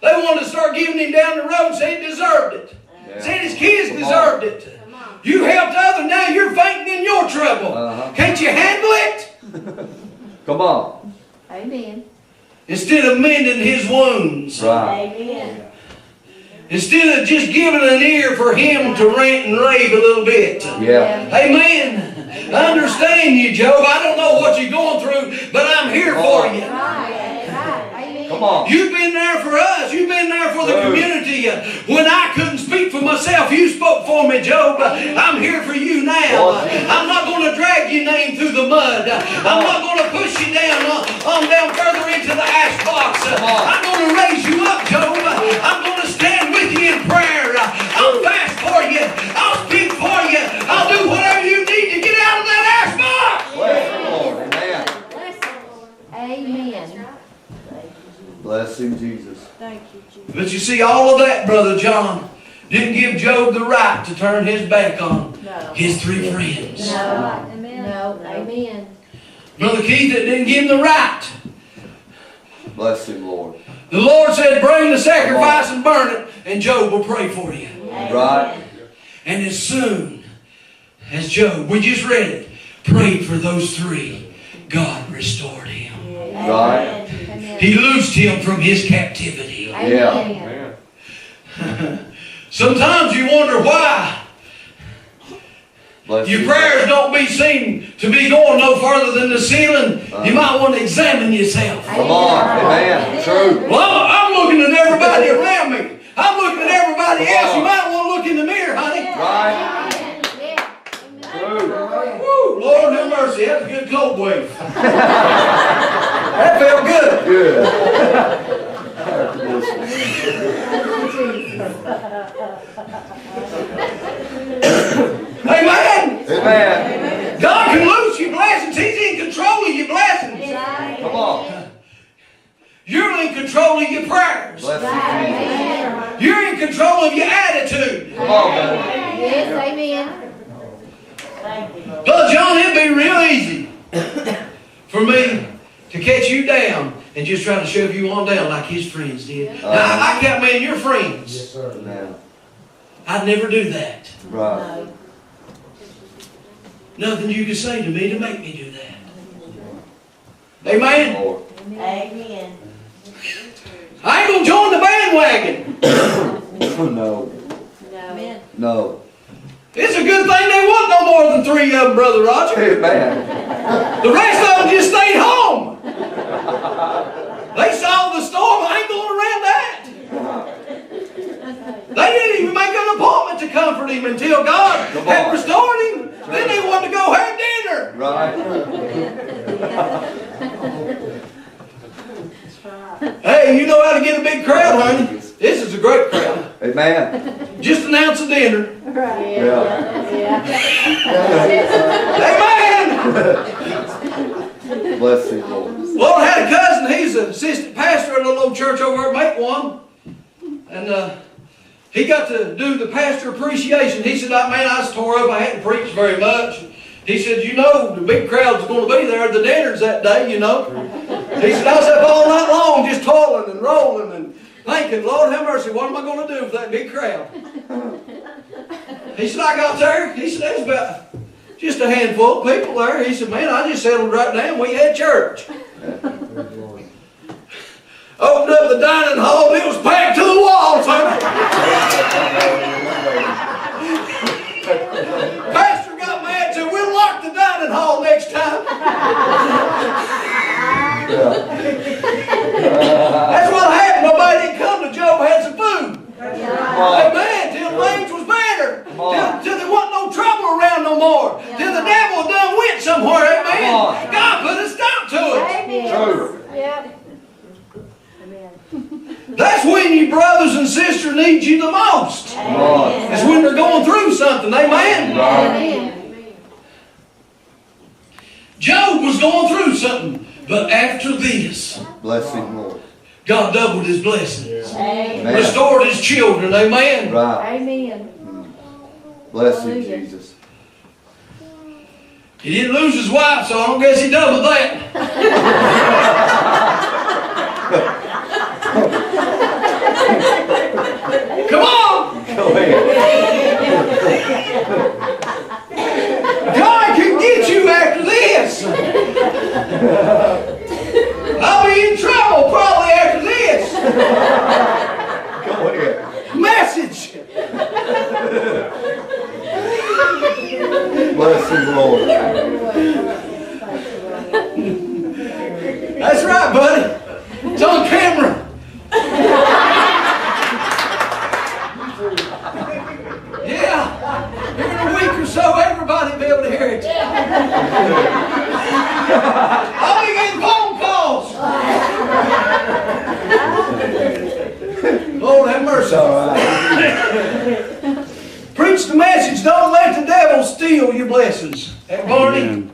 Speaker 2: they wanted to start giving him down the road and say he deserved it.
Speaker 4: Yeah.
Speaker 2: Said his kids
Speaker 4: Come
Speaker 2: deserved
Speaker 4: on.
Speaker 2: it. You helped others, now you're fainting in your trouble. Can't you handle it?
Speaker 4: Come on.
Speaker 5: Amen.
Speaker 2: Instead of mending his wounds.
Speaker 4: Right.
Speaker 5: Amen.
Speaker 2: Instead of just giving an ear for him to rant and rave a little bit.
Speaker 4: Yeah.
Speaker 2: Amen. I understand you, Job. I don't know what you're going through, but I'm here for you.
Speaker 5: Right. Amen.
Speaker 4: Come on.
Speaker 2: You've been there for us. You've been there for the community. When I couldn't speak for myself, you spoke for me, Job. I'm here for you now. I'm not going to drag your name through the mud. I'm not going to push you down further into the ash box. I'm going to raise you up, Job. I'm going to stand with you in prayer. I'll fast for you. I'll speak for you. I'll do whatever you need to get out of that ash box.
Speaker 4: Bless the Lord. Amen.
Speaker 5: Amen.
Speaker 4: Bless him, Jesus.
Speaker 3: Thank you, Jesus.
Speaker 2: But you see, all of that, Brother John, didn't give Job the right to turn his back on his three friends.
Speaker 5: No. No. Amen.
Speaker 2: Brother Keith, it didn't give him the right.
Speaker 4: Bless him, Lord.
Speaker 2: The Lord said, bring the sacrifice and burn it, and Job will pray for you.
Speaker 4: Right.
Speaker 2: And as soon as Job, we just read it, prayed for those three, God restored him.
Speaker 4: Right.
Speaker 2: He loosed him from his captivity.
Speaker 4: Yeah.
Speaker 2: Sometimes you wonder why
Speaker 4: Bless
Speaker 2: your
Speaker 4: you.
Speaker 2: prayers don't seem to be going no further than the ceiling. You might want to examine yourself.
Speaker 4: Come on. Amen. True.
Speaker 2: Well, I'm looking at everybody around me. I'm looking at everybody else. You might want to look in the mirror, honey.
Speaker 4: Right. True.
Speaker 2: Woo, Lord have mercy. That's a good cold wave. That felt good.
Speaker 4: Good.
Speaker 2: Amen.
Speaker 4: Amen.
Speaker 2: God can loose your blessings. He's in control of your blessings.
Speaker 4: Come on.
Speaker 2: You're in control of your prayers.
Speaker 4: Bless him, Jesus.
Speaker 2: You're in control of your attitude.
Speaker 4: Come on, man.
Speaker 5: Yes, amen.
Speaker 2: Brother John, it'd be real easy for me to catch you down and just try to shove you on down like his friends did. Now, I count me and your friends.
Speaker 6: Yes, sir.
Speaker 4: Amen.
Speaker 2: I'd never do that.
Speaker 4: Right.
Speaker 2: Nothing you can say to me to make me do that. Amen?
Speaker 4: Lord.
Speaker 3: Amen.
Speaker 2: I ain't going to join the bandwagon.
Speaker 4: No.
Speaker 3: Amen.
Speaker 4: No.
Speaker 2: It's a good thing they wasn't no more than three of them, Brother Roger.
Speaker 4: Amen.
Speaker 2: The rest of them just stayed home. They saw the storm. I ain't going around that. They didn't even make an appointment to comfort him until God had restored him. Then they wanted to go have dinner.
Speaker 4: Right.
Speaker 2: Hey, you know how to get a big crowd, honey. This is a great crowd.
Speaker 4: Amen.
Speaker 2: Just announce a dinner.
Speaker 4: Yeah.
Speaker 2: Amen.
Speaker 4: Bless you, Lord.
Speaker 2: Lord, I had a cousin. He's an assistant pastor at a little old church over at Make One. And he got to do the pastor appreciation. He said, man, I was tore up. I hadn't preached very much. He said, you know, the big crowd's going to be there at the dinners that day, you know. He said, I was up all night long just toiling and rolling and thinking, Lord have mercy, what am I going to do with that big crowd? He said, I got there. He said, there's about just a handful of people there. He said, man, I just settled right down. We had church. Opened up the dining hall, it was packed to the walls. Pastor got mad, said, we'll lock the dining hall next time. That's what happened. Nobody didn't come to Job, had some food. Amen. Till things was better. Till there wasn't no trouble around no more. Till the devil done went somewhere. Amen. God put a stop to it.
Speaker 4: True.
Speaker 5: Yep.
Speaker 2: That's when your brothers and sisters need you the most.
Speaker 4: Amen.
Speaker 2: It's when they're going through something. Amen.
Speaker 5: Amen.
Speaker 2: Job was going through something. But after this,
Speaker 4: Bless him, Lord.
Speaker 2: God doubled his blessings.
Speaker 4: Amen.
Speaker 2: Restored his children. Amen.
Speaker 4: Right.
Speaker 5: Amen.
Speaker 4: Bless him, Jesus.
Speaker 2: He didn't lose his wife, so I don't guess he doubled that. Come on!
Speaker 4: Go ahead.
Speaker 2: God can get you after this. I'll be in trouble probably after this.
Speaker 4: Go ahead.
Speaker 2: Message.
Speaker 4: Bless him, Lord.
Speaker 2: That's right, buddy. It's on camera. Yeah. Here in a week or so, everybody will be able to hear it. I'll be getting phone calls. Lord have mercy. Preach the message. Don't let the devil steal your blessings. Hey, Barney,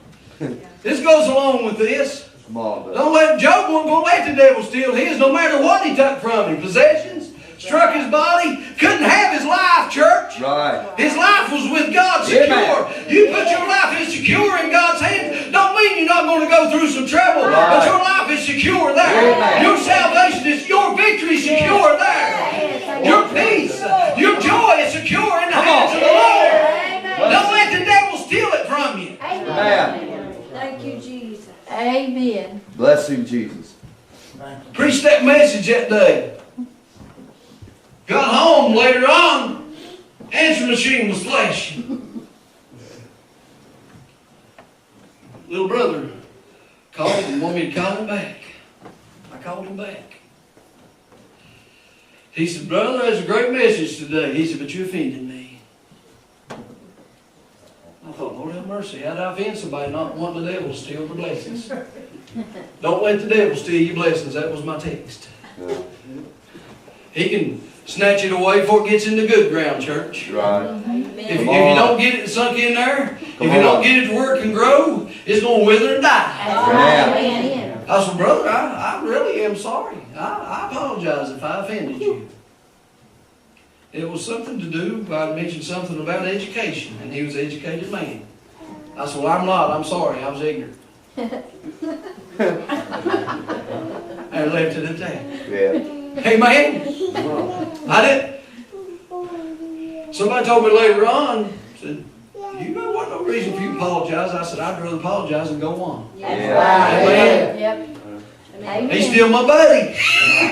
Speaker 2: this goes along with this.
Speaker 4: Come on, brother.
Speaker 2: Don't let Job wasn't going to let the devil steal his, no matter what he took from him. Possessions, struck his body, couldn't have his life, church.
Speaker 4: Right.
Speaker 2: His life was with God secure.
Speaker 4: Amen.
Speaker 2: You put your life in secure in God's hands. Don't mean you're not going to go through some trouble, but your life is secure there.
Speaker 4: Amen.
Speaker 2: Your salvation is, your victory is secure there. Your peace, your joy is secure in the hands of the Lord. Don't let the devil steal it from you.
Speaker 4: Amen.
Speaker 5: Thank you, Jesus. Amen.
Speaker 4: Bless him, Jesus.
Speaker 2: Preached that message that day. Got home later on, answer machine was flashing. Little brother called and wanted me to call him back. I called him back. He said, brother, that's a great message today. He said, but you offended me. I thought, Lord have mercy. How'd I offend somebody not wanting the devil to steal the blessings? Don't let the devil steal your blessings. That was my text. He can snatch it away before it gets in the good ground, church.
Speaker 4: Right.
Speaker 2: If you don't get it sunk in there, if you don't get it to where it can grow, it's going to wither and die.
Speaker 5: Amen.
Speaker 2: I said, brother, I really am sorry. I apologize if I offended you. It was something to do, I mentioned something about education, and he was an educated man. I said, well, I'm not. I'm sorry. I was ignorant. And left it at that.
Speaker 4: Yeah.
Speaker 2: Hey, man. I didn't. Somebody told me later on, said, you know what, no reason for you to apologize. I said, I'd rather apologize and go on.
Speaker 4: Yeah.
Speaker 2: Amen.
Speaker 5: Yep. Amen.
Speaker 2: He's still my buddy.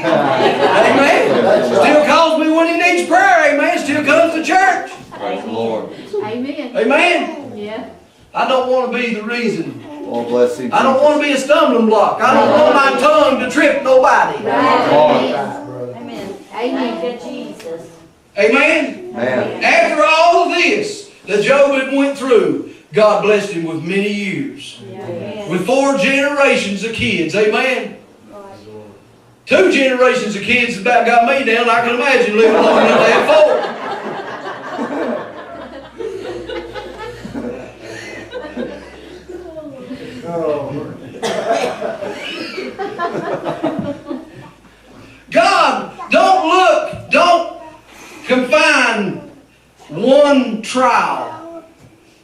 Speaker 2: Amen. Still calls me when he needs prayer. Amen. Still comes to church.
Speaker 4: Praise the Lord.
Speaker 5: Amen.
Speaker 2: Amen.
Speaker 5: Yeah.
Speaker 2: I don't want to be the reason.
Speaker 4: Oh, bless him.
Speaker 2: I don't want to be a stumbling block. I don't want my tongue to trip nobody.
Speaker 5: Amen.
Speaker 3: Amen.
Speaker 5: Amen.
Speaker 3: Thank you, Jesus.
Speaker 2: Amen.
Speaker 4: Man.
Speaker 2: After all of this that Job had went through, God blessed him with many years.
Speaker 3: Amen.
Speaker 2: With 4 generations of kids. Amen. 2 generations of kids about got me down. I can imagine living long enough to have 4. God, don't confine one trial.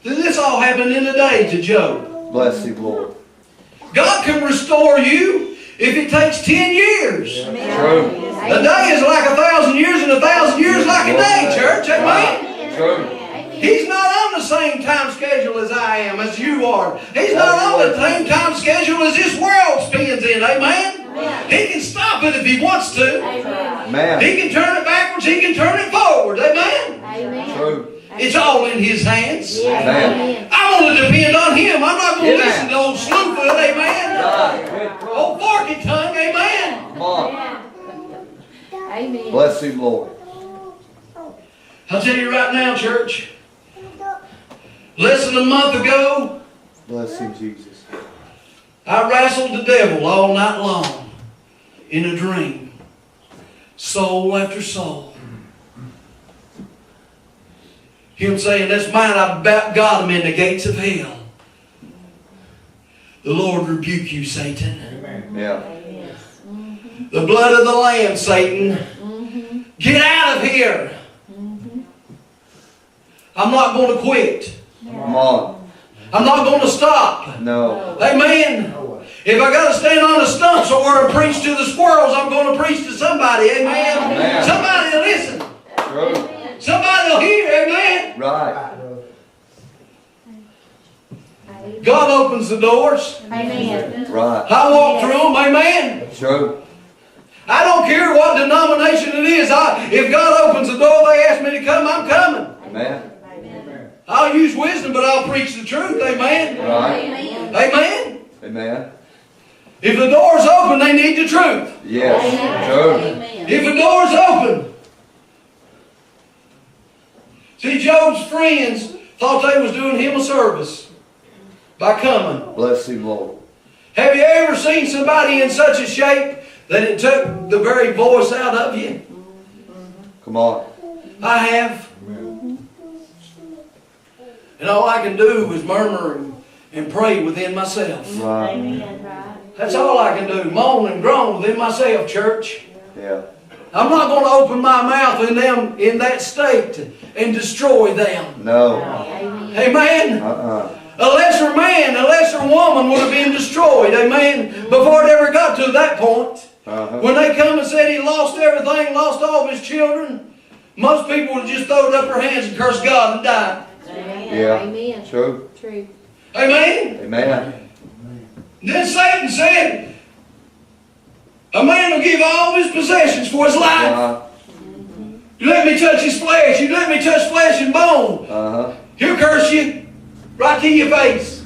Speaker 2: This all happened in a day to Job.
Speaker 4: Bless him, Lord.
Speaker 2: God can restore you if it takes 10 years.
Speaker 4: True.
Speaker 2: A day is like 1,000 years, and 1,000 years like a day, church. Amen.
Speaker 4: True.
Speaker 2: He's not on the same time schedule as I am, as you are. He's not on the same time schedule as this world spins in. Amen. He can stop it if he wants to.
Speaker 4: Man.
Speaker 2: He can turn it backwards. He can turn it forward. Amen.
Speaker 5: Amen.
Speaker 4: True.
Speaker 2: It's all in his hands.
Speaker 5: Amen.
Speaker 2: I want to depend on him. I'm not going to
Speaker 4: Amen.
Speaker 2: listen to old Slewfoot. Amen.
Speaker 4: Right.
Speaker 2: Old Forky Tongue. Amen.
Speaker 4: Come on.
Speaker 5: Amen.
Speaker 4: Bless him, Lord.
Speaker 2: I'll tell you right now, church. Less than a month ago,
Speaker 4: Bless him, Jesus.
Speaker 2: I wrestled the devil all night long in a dream. Soul after soul. Him saying, that's mine, I about got him in the gates of hell. The Lord rebuke you, Satan.
Speaker 4: Yeah.
Speaker 2: The blood of the Lamb, Satan. Get out of here. I'm not going to quit.
Speaker 4: Come on.
Speaker 2: I'm not going to stop.
Speaker 4: No.
Speaker 2: Amen. If I got to stand on a stump somewhere and preach to the squirrels, I'm going to preach to somebody. Amen.
Speaker 4: Amen.
Speaker 2: Somebody will listen.
Speaker 4: True.
Speaker 2: Somebody will hear. Amen.
Speaker 4: Right.
Speaker 2: God opens the doors.
Speaker 5: Amen.
Speaker 4: Right.
Speaker 2: I walk through them. Amen.
Speaker 4: True.
Speaker 2: I don't care what denomination it is. If God opens the door, they ask me to come, I'm coming.
Speaker 4: Amen.
Speaker 2: I'll use wisdom, but I'll preach the truth. Amen.
Speaker 4: Right.
Speaker 2: Amen.
Speaker 4: Amen.
Speaker 2: If the door's open, they need the truth.
Speaker 4: Yes. True.
Speaker 2: If the door's open, See, Job's friends thought they was doing him a service by coming.
Speaker 4: Bless him, Lord.
Speaker 2: Have you ever seen somebody in such a shape that it took the very voice out of you?
Speaker 4: Come on.
Speaker 2: I have. And all I can do is murmur and pray within myself.
Speaker 4: Right.
Speaker 3: Amen.
Speaker 2: That's all I can do. Moan and groan within myself, church.
Speaker 4: Yeah.
Speaker 2: I'm not going to open my mouth in that state and destroy them.
Speaker 4: No.
Speaker 5: Amen.
Speaker 2: Amen.
Speaker 4: Uh-uh.
Speaker 2: A lesser man, a lesser woman would have been destroyed. Amen. Before it ever got to that point.
Speaker 4: Uh-huh.
Speaker 2: When they come and said he lost everything, lost all of his children, most people would have just thrown up their hands and cursed God and died.
Speaker 4: Yeah.
Speaker 5: Amen.
Speaker 4: True.
Speaker 5: True.
Speaker 2: Amen.
Speaker 4: Amen.
Speaker 2: Then Satan said, a man will give all his possessions for his life.
Speaker 4: Uh-huh.
Speaker 2: You let me touch his flesh. You let me touch flesh and bone.
Speaker 4: Uh-huh.
Speaker 2: He'll curse you right to your face.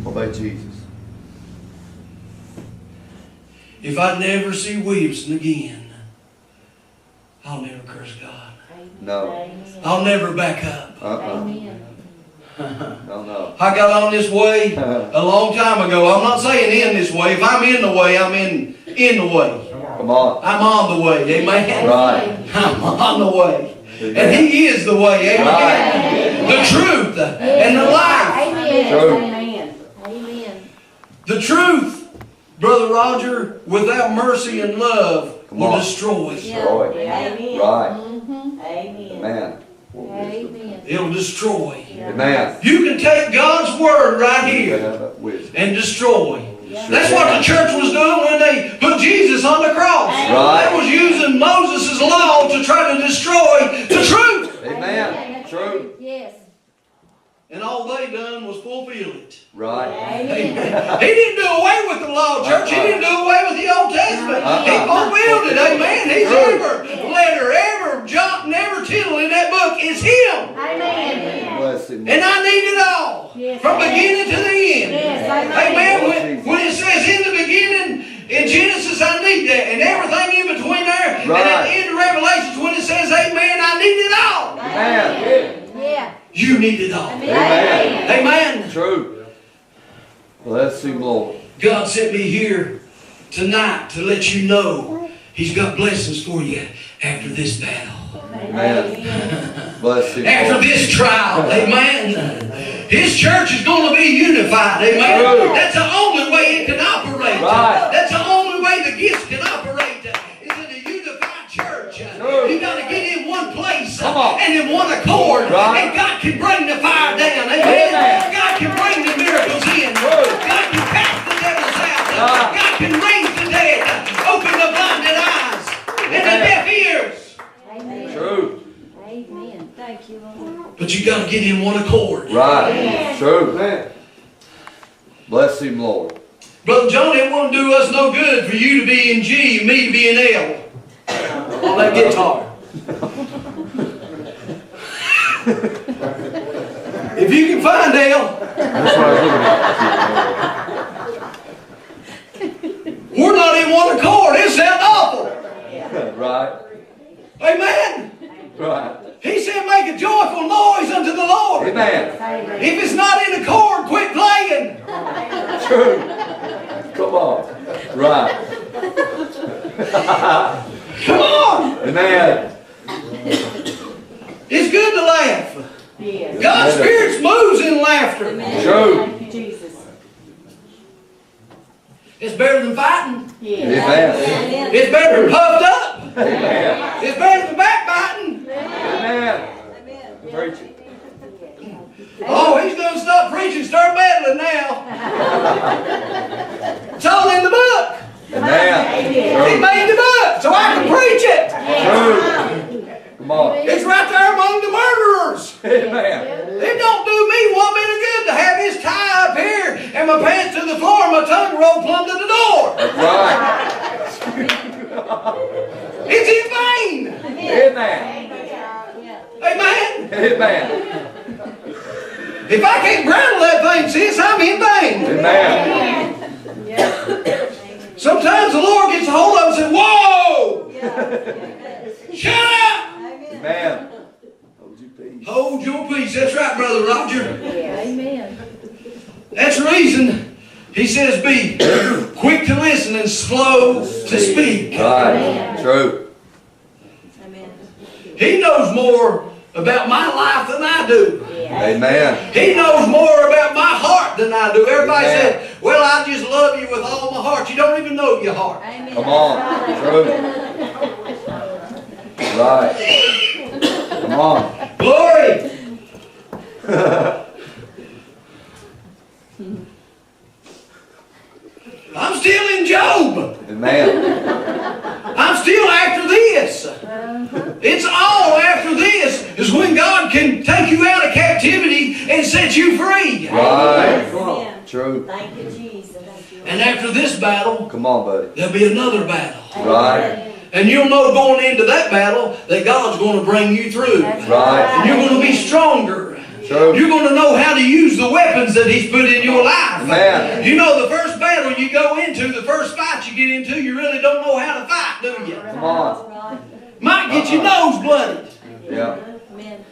Speaker 4: Obey Jesus.
Speaker 2: If I never see Williamson again, I'll never curse God.
Speaker 4: No.
Speaker 2: I'll never back up.
Speaker 4: Uh-uh.
Speaker 5: Amen.
Speaker 4: No, no.
Speaker 2: I got on this way a long time ago. I'm not saying in this way. If I'm in the way, I'm in the way.
Speaker 4: Come on.
Speaker 2: I'm on the way. Amen.
Speaker 4: Right.
Speaker 2: I'm on the way. And He is the way. Amen. The truth and the life.
Speaker 5: Amen.
Speaker 4: True.
Speaker 5: Amen. Amen.
Speaker 2: The truth, Brother Roger, without mercy and love,
Speaker 4: Come
Speaker 2: will
Speaker 4: on.
Speaker 2: destroy.
Speaker 4: Destroy.
Speaker 3: Amen.
Speaker 4: Right.
Speaker 3: Amen.
Speaker 4: Amen.
Speaker 5: Amen.
Speaker 2: It'll destroy.
Speaker 4: Amen.
Speaker 2: You can take God's word right here
Speaker 4: Have wisdom.
Speaker 2: and destroy. That's what the church was doing when they put Jesus on the cross.
Speaker 4: Right.
Speaker 2: They was using Moses' law to try to destroy the truth.
Speaker 4: Amen. True.
Speaker 5: Yes.
Speaker 2: And all they done was fulfill it.
Speaker 4: Right.
Speaker 2: Amen. He didn't do away with the law, church. He didn't do away with the Old Testament. He fulfilled it. Amen. He's every letter, every jot, and every tittle in that book is Him.
Speaker 5: Amen.
Speaker 4: Bless him.
Speaker 2: And I need it all.
Speaker 5: Yes.
Speaker 2: From beginning to the end.
Speaker 5: Yes.
Speaker 2: Amen. When it says in the beginning, in Genesis, I need that. And everything in between there. And at the end of Revelations, when it says amen, I need it all.
Speaker 4: Amen.
Speaker 5: Yeah.
Speaker 2: You need it all.
Speaker 4: Amen.
Speaker 2: Amen.
Speaker 4: True. Bless him, Lord.
Speaker 2: God sent me here tonight to let you know He's got blessings for you after this battle.
Speaker 4: Amen. Bless him,
Speaker 2: After
Speaker 4: Lord.
Speaker 2: this trial. Amen. His church is going to be unified. Amen.
Speaker 4: True.
Speaker 2: That's the only way it can operate.
Speaker 4: Right.
Speaker 2: That's the only way the gifts can operate. Is in a unified church.
Speaker 4: True.
Speaker 2: You got to get in one place
Speaker 4: Come on.
Speaker 2: and in one accord.
Speaker 4: Right.
Speaker 2: And God can bring the fire down. Amen.
Speaker 4: Amen.
Speaker 2: God can bring the miracles in.
Speaker 4: True.
Speaker 2: God can cast the devils out.
Speaker 4: Right.
Speaker 2: God can raise the dead. Open the blinded eyes and the deaf ears.
Speaker 5: Amen.
Speaker 4: True.
Speaker 5: Amen. Thank you, Lord.
Speaker 2: But you got to get in one accord.
Speaker 4: Right. True. Bless him, Lord.
Speaker 2: Brother John, it won't do us no good for you to be in G and me to be in L. On that guitar. If you can find L,
Speaker 4: That's what I was looking
Speaker 2: we're not in one accord. It sounds awful.
Speaker 4: at. Right.
Speaker 2: Amen.
Speaker 4: Right.
Speaker 2: He said, make a joyful noise unto the Lord.
Speaker 4: Amen.
Speaker 2: If it's not in accord, quit playing.
Speaker 4: True. Come on. Right.
Speaker 2: Come on.
Speaker 4: Amen.
Speaker 2: It's good to laugh.
Speaker 3: Yes.
Speaker 2: God's Spirit moves in laughter.
Speaker 4: True.
Speaker 3: Thank you, Jesus.
Speaker 2: It's better than fighting.
Speaker 3: Yes.
Speaker 4: Amen.
Speaker 2: It's better than puffed up.
Speaker 4: Amen.
Speaker 2: It's better than backbiting.
Speaker 4: Amen. Preaching.
Speaker 2: Oh, he's going to stop preaching, start meddling now. It's all in the book.
Speaker 4: Amen.
Speaker 2: He made the book so I can preach it.
Speaker 4: True. Come on.
Speaker 2: It's right there among the murderers.
Speaker 4: Amen.
Speaker 2: It don't do me one bit of good to have his tie up here and my pants to the floor and my tongue rolled plumb to the door.
Speaker 4: That's right.
Speaker 2: It's in vain.
Speaker 4: Amen.
Speaker 2: Amen.
Speaker 4: Amen.
Speaker 2: If I can't bridle that thing, sis, I'm in vain.
Speaker 4: Amen.
Speaker 2: Sometimes the Lord gets a hold of it and says, whoa! Shut up!
Speaker 4: Amen. Hold you
Speaker 2: Hold your peace. That's right, Brother Roger.
Speaker 5: Amen.
Speaker 2: That's the reason he says be quick to listen and slow to speak.
Speaker 4: Right. True.
Speaker 5: Amen.
Speaker 2: He knows more about my life than I do.
Speaker 4: Amen.
Speaker 2: He knows more about my heart than I do. Everybody
Speaker 4: Amen.
Speaker 2: said, well, I just love you with all my heart. You don't even know your heart.
Speaker 5: Amen.
Speaker 4: Come on. True. Right. Come on.
Speaker 2: Glory. I'm still in Job.
Speaker 4: Amen.
Speaker 2: I'm still after this. It's all after this is when God can take you out of captivity and set you free.
Speaker 4: Right.
Speaker 5: Amen.
Speaker 4: True.
Speaker 5: Thank you, Jesus.
Speaker 2: And after this battle,
Speaker 4: Come on, buddy.
Speaker 2: there'll be another battle.
Speaker 4: Right.
Speaker 2: And you'll know going into that battle that God's going to bring you through.
Speaker 4: Right.
Speaker 2: And you're going to be stronger.
Speaker 4: True.
Speaker 2: You're going to know how to use the weapons that He's put in your life.
Speaker 4: Amen.
Speaker 2: You know, the first battle you go into, the first fight you get into, you really don't know how to fight, do you?
Speaker 4: Come on.
Speaker 2: Might get your nose blooded.
Speaker 4: Yeah.
Speaker 5: Amen.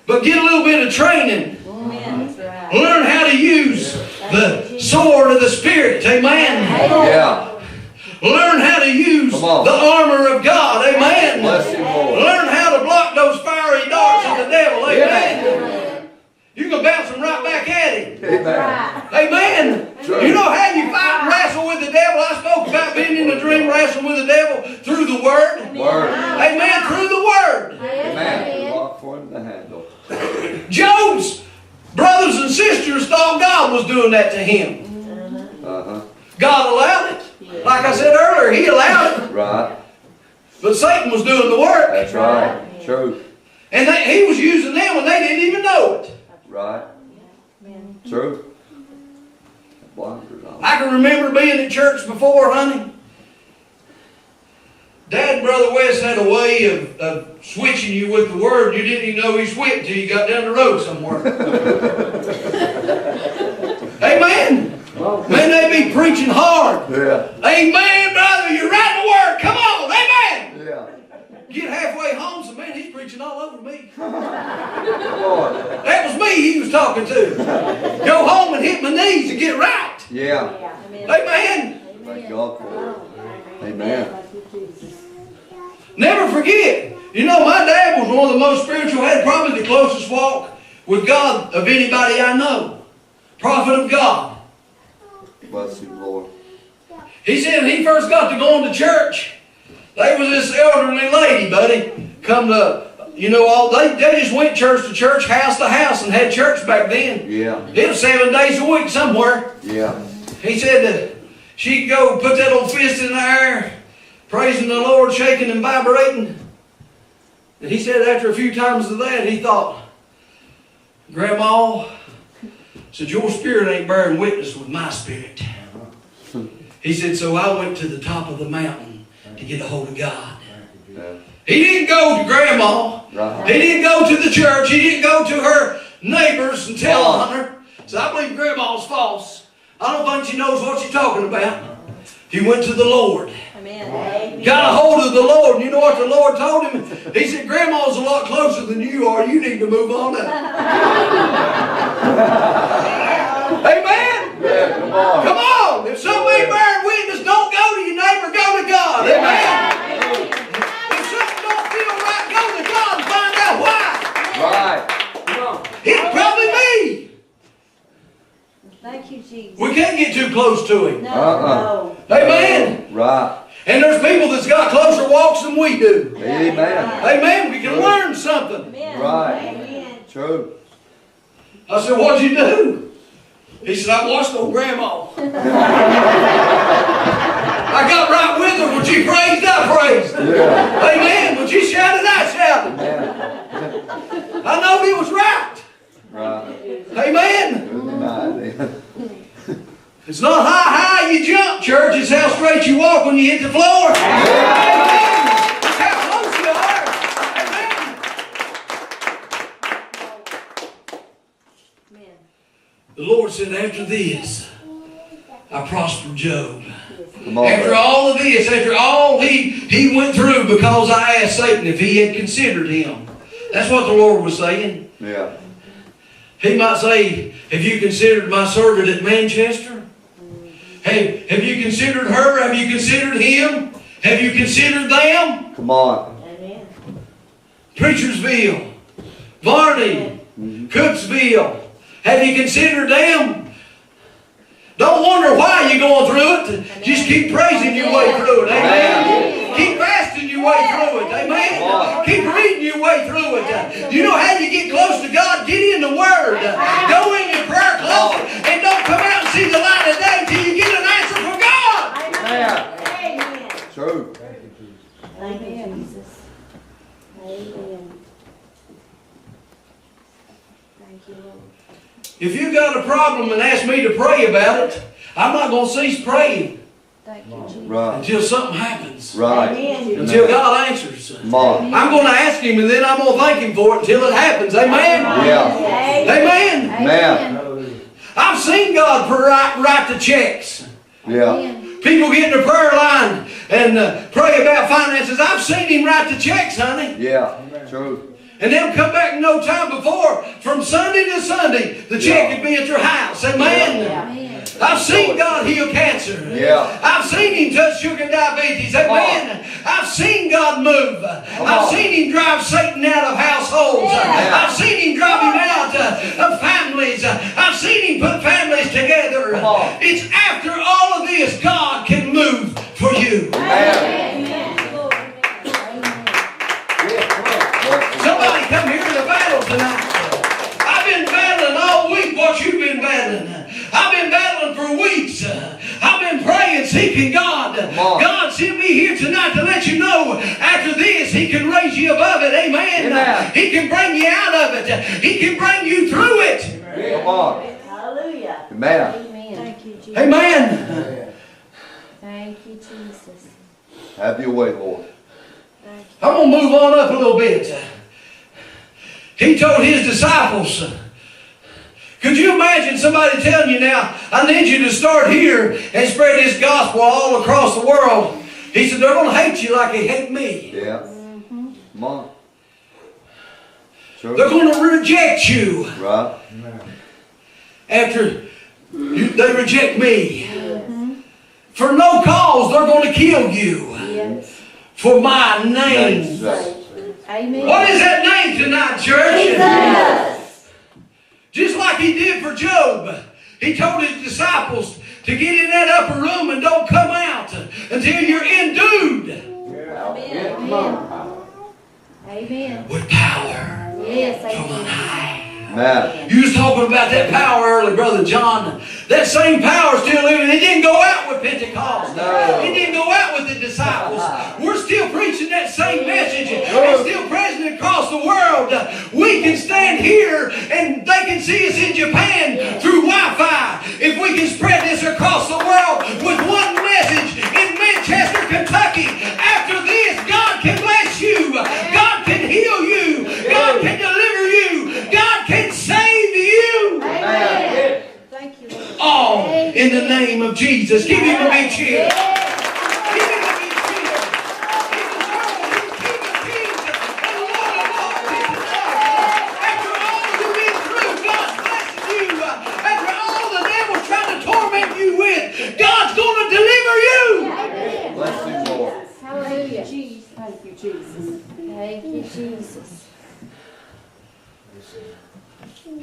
Speaker 2: But get a little bit of training.
Speaker 5: Amen. That's right.
Speaker 2: Learn how to use the sword of the Spirit. Amen.
Speaker 4: Yeah.
Speaker 2: Learn how to use
Speaker 4: Come on.
Speaker 2: the armor of God. Amen.
Speaker 4: Bless you, Lord.
Speaker 2: Learn how to block those fiery darts of the devil. Amen.
Speaker 4: Amen.
Speaker 2: You can bounce them right back at him.
Speaker 4: Amen.
Speaker 2: Amen.
Speaker 4: True.
Speaker 2: You know how you fight and wrestle with the devil? I spoke about being in a dream wrestling with the devil through the Word.
Speaker 4: Word.
Speaker 2: Amen. Through the Word.
Speaker 4: Amen. Walk for him to handle.
Speaker 2: Job's brothers and sisters thought God was doing that to him.
Speaker 4: Uh-huh.
Speaker 2: God allowed it. Like I said earlier, He allowed it.
Speaker 4: Right.
Speaker 2: But Satan was doing the work.
Speaker 4: That's right. True.
Speaker 2: And He was using them and they didn't even know it.
Speaker 4: Right. True. Blinders on.
Speaker 2: I can remember being at church before, honey. Dad and Brother West had a way of switching you with the Word. You didn't even know He switched until you got down the road somewhere. Amen. Man, they be preaching hard.
Speaker 4: Yeah.
Speaker 2: Amen, brother. You're right in the Word. Come on. Amen.
Speaker 4: Yeah.
Speaker 2: Get halfway home, so man, he's preaching all over me.
Speaker 4: Come on.
Speaker 2: That was me he was talking to. Go home and hit my knees and get right.
Speaker 4: Yeah.
Speaker 2: Amen.
Speaker 4: Thank God for it. Amen.
Speaker 2: Never forget. You know, my dad was one of the most spiritual, had probably the closest walk with God of anybody I know. Prophet of God.
Speaker 4: Bless you, Lord.
Speaker 2: He said when he first got to going to church, there was this elderly lady, buddy, come to, you know, they just went church to church, house to house, and had church back then.
Speaker 4: Yeah.
Speaker 2: It was 7 days a week somewhere.
Speaker 4: Yeah.
Speaker 2: He said that she'd go put that old fist in the air, praising the Lord, shaking and vibrating. And he said after a few times of that, he thought, Grandma, said, your spirit ain't bearing witness with my spirit. He said, so I went to the top of the mountain to get a hold of God.
Speaker 4: Yeah.
Speaker 2: He didn't go to Grandma.
Speaker 4: Right.
Speaker 2: He didn't go to the church. He didn't go to her neighbors and tell on her. So I believe Grandma's false. I don't think she knows what she's talking about. He went to the Lord.
Speaker 5: Amen.
Speaker 2: Got a hold of the Lord. And you know what the Lord told him? He said, Grandma's a lot closer than you are. You need to move on up. Amen?
Speaker 4: Yeah, come on.
Speaker 2: Come on. If somebody bear witness, don't go to your neighbor. Go to God. Amen? If something don't feel right, go to God and find out why.
Speaker 4: Right.
Speaker 2: It's probably me.
Speaker 5: Thank you, Jesus.
Speaker 2: We can't get too close to Him.
Speaker 5: No.
Speaker 2: Amen?
Speaker 4: Right.
Speaker 2: And there's people that's got closer walks than we do.
Speaker 4: Amen.
Speaker 2: Amen? We can learn something.
Speaker 5: Amen.
Speaker 4: Right.
Speaker 5: Amen.
Speaker 4: True.
Speaker 2: I said, what'd you do? He said, I watched old Grandma. I got right with her. When she praised, I praised.
Speaker 4: Yeah.
Speaker 2: Amen. When she shouted, I shouted.
Speaker 4: Amen.
Speaker 2: I know it was right.
Speaker 4: Right.
Speaker 2: Amen.
Speaker 4: Good night.
Speaker 2: It's not how high you jump, church. It's how straight you walk when you hit the floor. Amen. It's how close you are. Amen. The Lord said, after this, I prospered Job.
Speaker 4: Come on.
Speaker 2: After all of this, after all he went through, because I asked Satan if he had considered him. That's what the Lord was saying.
Speaker 4: Yeah.
Speaker 2: He might say, have you considered my servant at Manchester? Hey, have you considered her? Have you considered him? Have you considered them?
Speaker 4: Come on.
Speaker 3: Amen.
Speaker 2: Preachersville, Varney, Cooksville. Have you considered them? Don't wonder why you're going through it. Just keep praising your way through it. Amen. Keep fasting your way through it. Amen. Keep reading your way through it. You know how you get close to God? Get in the Word. Go in your prayer closet and don't come out and see the light of day till you get an answer from God.
Speaker 3: Amen.
Speaker 4: True.
Speaker 3: Thank you, Jesus. Amen.
Speaker 5: Thank you, Lord.
Speaker 2: If you got a problem and ask me to pray about it, I'm not going to cease praying
Speaker 5: Thank you, Jesus.
Speaker 4: Right.
Speaker 2: until something happens.
Speaker 4: Right.
Speaker 3: Amen.
Speaker 2: Until God answers.
Speaker 4: Come on.
Speaker 2: I'm going to ask Him and then I'm going to thank Him for it until it happens. Amen?
Speaker 4: Yeah.
Speaker 2: Amen.
Speaker 4: Amen.
Speaker 2: I've seen God write the checks.
Speaker 4: Yeah.
Speaker 2: People get in the prayer line and pray about finances. I've seen Him write the checks, honey.
Speaker 4: Yeah. True.
Speaker 2: And they'll come back no time before. From Sunday to Sunday, the check could be at your house. Amen?
Speaker 5: Amen.
Speaker 2: I've seen God heal cancer.
Speaker 4: Yeah.
Speaker 2: I've seen Him touch sugar and diabetes. Amen. I've seen God move. I've seen Him drive Satan out of households. I've seen Him drive him out of families. I've seen Him put families together. It's after all of this God can move for you. Somebody come here in a battle tonight. I've been battling all week what you've been battling. I've been battling for weeks. I've been praying, seeking God. God sent me here tonight to let you know after this He can raise you above it. Amen. He can bring you out of it. He can bring you through it.
Speaker 4: Come on.
Speaker 3: Hallelujah.
Speaker 4: Amen.
Speaker 5: Amen. Thank you, Jesus.
Speaker 2: Amen.
Speaker 5: Thank you, Jesus.
Speaker 4: Have your way, Lord.
Speaker 5: Thank you.
Speaker 2: I'm going to move on up a little bit. He told His disciples, could you imagine somebody telling you now, I need you to start here and spread this gospel all across the world. He said, they're going to hate you like they hate me.
Speaker 4: Yeah. Come on. True.
Speaker 2: They're going to reject you
Speaker 4: Right.
Speaker 2: after they reject me. For no cause, they're going to kill you.
Speaker 5: Yes.
Speaker 2: For my name's
Speaker 4: Name's
Speaker 2: sake.
Speaker 4: sake.
Speaker 5: Amen.
Speaker 2: What is that name tonight, church? Just like He did for Job. He told His disciples to get in that upper room and don't come out until you're endued
Speaker 5: Amen.
Speaker 2: with power
Speaker 5: Yes,
Speaker 2: from on
Speaker 5: amen.
Speaker 2: high.
Speaker 4: Amen.
Speaker 2: You was talking about that power earlier, Brother John. That same power still living. It didn't go out with Pentecost.
Speaker 4: No.
Speaker 2: It didn't go out with the disciples. We're still preaching that same message. It's still present across the world. We can stand here and they can see us in Japan through Wi-Fi. If we can spread this across the world with one message in Manchester, Kentucky, after this, God can bless you. God can heal you. God can deliver you. God can save you.
Speaker 5: Amen. Thank you, Lord.
Speaker 2: All in the name of Jesus. Give Him a big cheer. Give Him a big cheer. He's the Lord, He's King of Kings and Lord of Lords. After all you've been through, God's blessing you. After all the devil's trying to torment you with, God's going to deliver you.
Speaker 4: Bless you, Lord.
Speaker 5: Hallelujah. Jesus.
Speaker 3: Thank you, Jesus.
Speaker 5: Thank you, Jesus.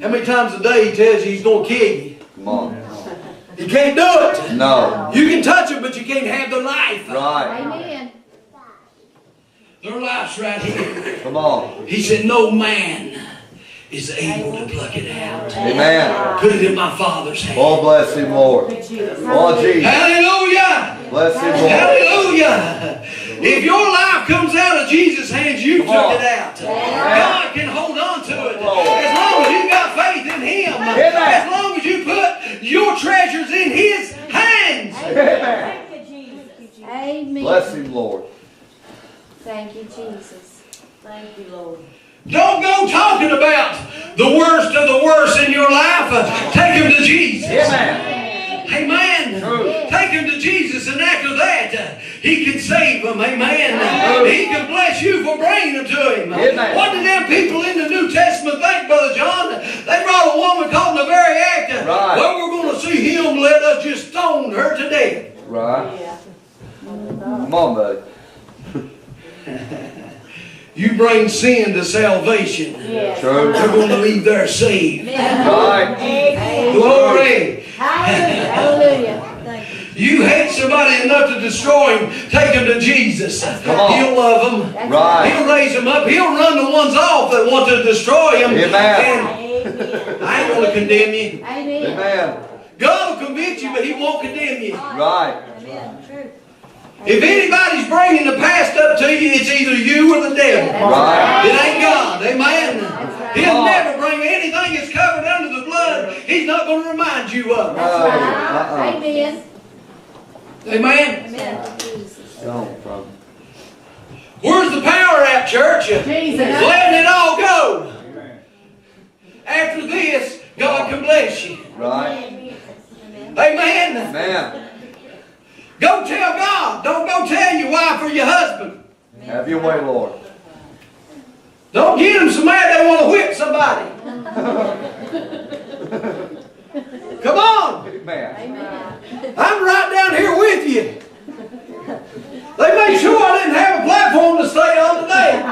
Speaker 2: How many times a day He tells you He's going to kill you?
Speaker 4: Come on.
Speaker 2: You can't do it.
Speaker 4: No.
Speaker 2: You can touch them, but you can't have their life.
Speaker 4: Right.
Speaker 5: Amen.
Speaker 2: Their life's right here.
Speaker 4: Come on.
Speaker 2: He said, no man is able to pluck it out.
Speaker 4: Amen.
Speaker 2: Put it in my Father's hand.
Speaker 4: Oh, bless Him, Lord. Oh, Jesus.
Speaker 2: Hallelujah!
Speaker 4: Bless Him, Lord.
Speaker 2: Hallelujah! If your life comes out of Jesus' hands, you
Speaker 4: Come on.
Speaker 2: took it out. God can hold on to it. As long as you got faith in Him. As long as you put your treasures in His hands.
Speaker 4: Amen.
Speaker 3: Thank you, Jesus.
Speaker 5: Amen.
Speaker 4: Bless Him, Lord.
Speaker 5: Thank you, Jesus.
Speaker 3: Thank you, Lord.
Speaker 2: Don't go talking about the worst of the worst in your life. Take them to Jesus.
Speaker 4: Amen.
Speaker 2: Amen.
Speaker 4: True.
Speaker 2: Take take them to Jesus, and after that, He can save them. Amen. He can bless you for bringing them to Him.
Speaker 4: Amen.
Speaker 2: What did them people in the New Testament think, Brother John? They brought a woman caught in the very act.
Speaker 4: Right.
Speaker 2: Well, we're going to see Him, let us just stone her to death.
Speaker 4: Right. Come on, buddy.
Speaker 2: You bring sin to salvation.
Speaker 4: True.
Speaker 2: They're going to leave there saved.
Speaker 4: Right.
Speaker 2: Glory.
Speaker 5: Hallelujah. Thank you.
Speaker 2: You hate somebody enough to destroy him, take them to Jesus.
Speaker 4: Come on.
Speaker 2: He'll love them.
Speaker 4: Right.
Speaker 2: He'll raise them up. He'll run the ones off that want to destroy him.
Speaker 4: Amen.
Speaker 2: And I ain't going to condemn you.
Speaker 5: Amen.
Speaker 4: Amen.
Speaker 2: God will convict you, but He won't condemn you.
Speaker 4: Right.
Speaker 5: Amen. True.
Speaker 2: If anybody's bringing the past up to you, it's either you or the devil.
Speaker 4: Right.
Speaker 2: It ain't God. Amen. He'll
Speaker 4: Right.
Speaker 2: never bring anything that's covered under the blood. He's not going to remind you of.
Speaker 5: Amen.
Speaker 2: Amen.
Speaker 5: Amen. Jesus.
Speaker 4: Gone from.
Speaker 2: Where's the power at, church?
Speaker 3: Jesus.
Speaker 2: Letting it all go. After this, God can bless you.
Speaker 4: Right.
Speaker 2: Amen.
Speaker 4: Amen.
Speaker 2: Go tell God. Don't go tell your wife or your husband.
Speaker 4: Have your way, Lord.
Speaker 2: Don't get them so mad they want to whip somebody. Come on.
Speaker 4: Amen.
Speaker 2: I'm right down here with you. They made sure I didn't have a platform to stay on today.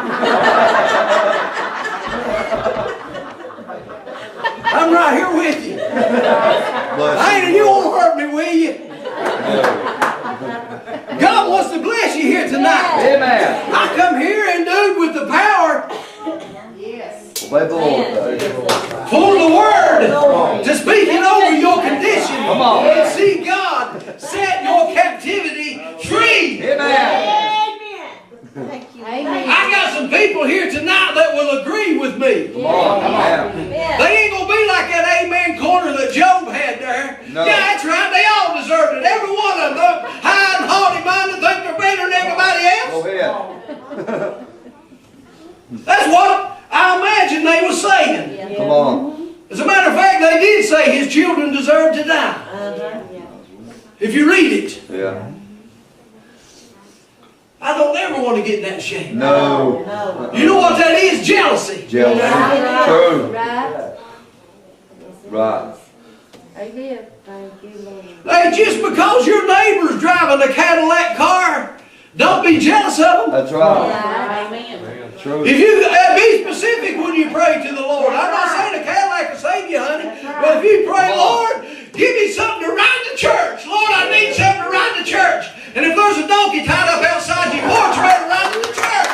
Speaker 2: I'm right here with you. Ain't you won't hurt me, will you? God wants to bless you here tonight.
Speaker 4: Amen.
Speaker 2: I come here and dude with the power,
Speaker 4: Obey the Lord, buddy.
Speaker 2: full of the word, to speak it over your condition.
Speaker 4: Come on.
Speaker 2: And see God set your captivity free.
Speaker 4: Amen.
Speaker 5: Thank you. Amen.
Speaker 2: I got some people here tonight that will agree with me.
Speaker 4: Come on. Amen.
Speaker 2: They ain't going to be like that amen corner that Job had there.
Speaker 4: No.
Speaker 2: Yeah, that's right. They all deserved it. Every one of them. High and haughty-minded, think they're better than everybody else.
Speaker 4: Go ahead.
Speaker 2: That's what I imagine they were saying.
Speaker 4: Come on.
Speaker 2: As a matter of fact, they did say his children deserve to die. If you read it.
Speaker 4: Yeah.
Speaker 2: I don't ever want to get in that shape.
Speaker 4: No.
Speaker 2: You know what that is? Jealousy.
Speaker 4: Jealousy. True.
Speaker 5: Right.
Speaker 4: Right.
Speaker 5: Amen. Thank you, Lord.
Speaker 2: Hey, just because your neighbor's driving a Cadillac car, don't be jealous of them.
Speaker 4: That's right.
Speaker 3: Amen.
Speaker 4: True.
Speaker 2: If you be specific when you pray to the Lord. I'm not saying a Cadillac will save you, honey. But if you pray, Lord, give me something to ride to church. Lord, I need something to ride to church. And if there's a donkey tied up outside your porch, you better ride to the church.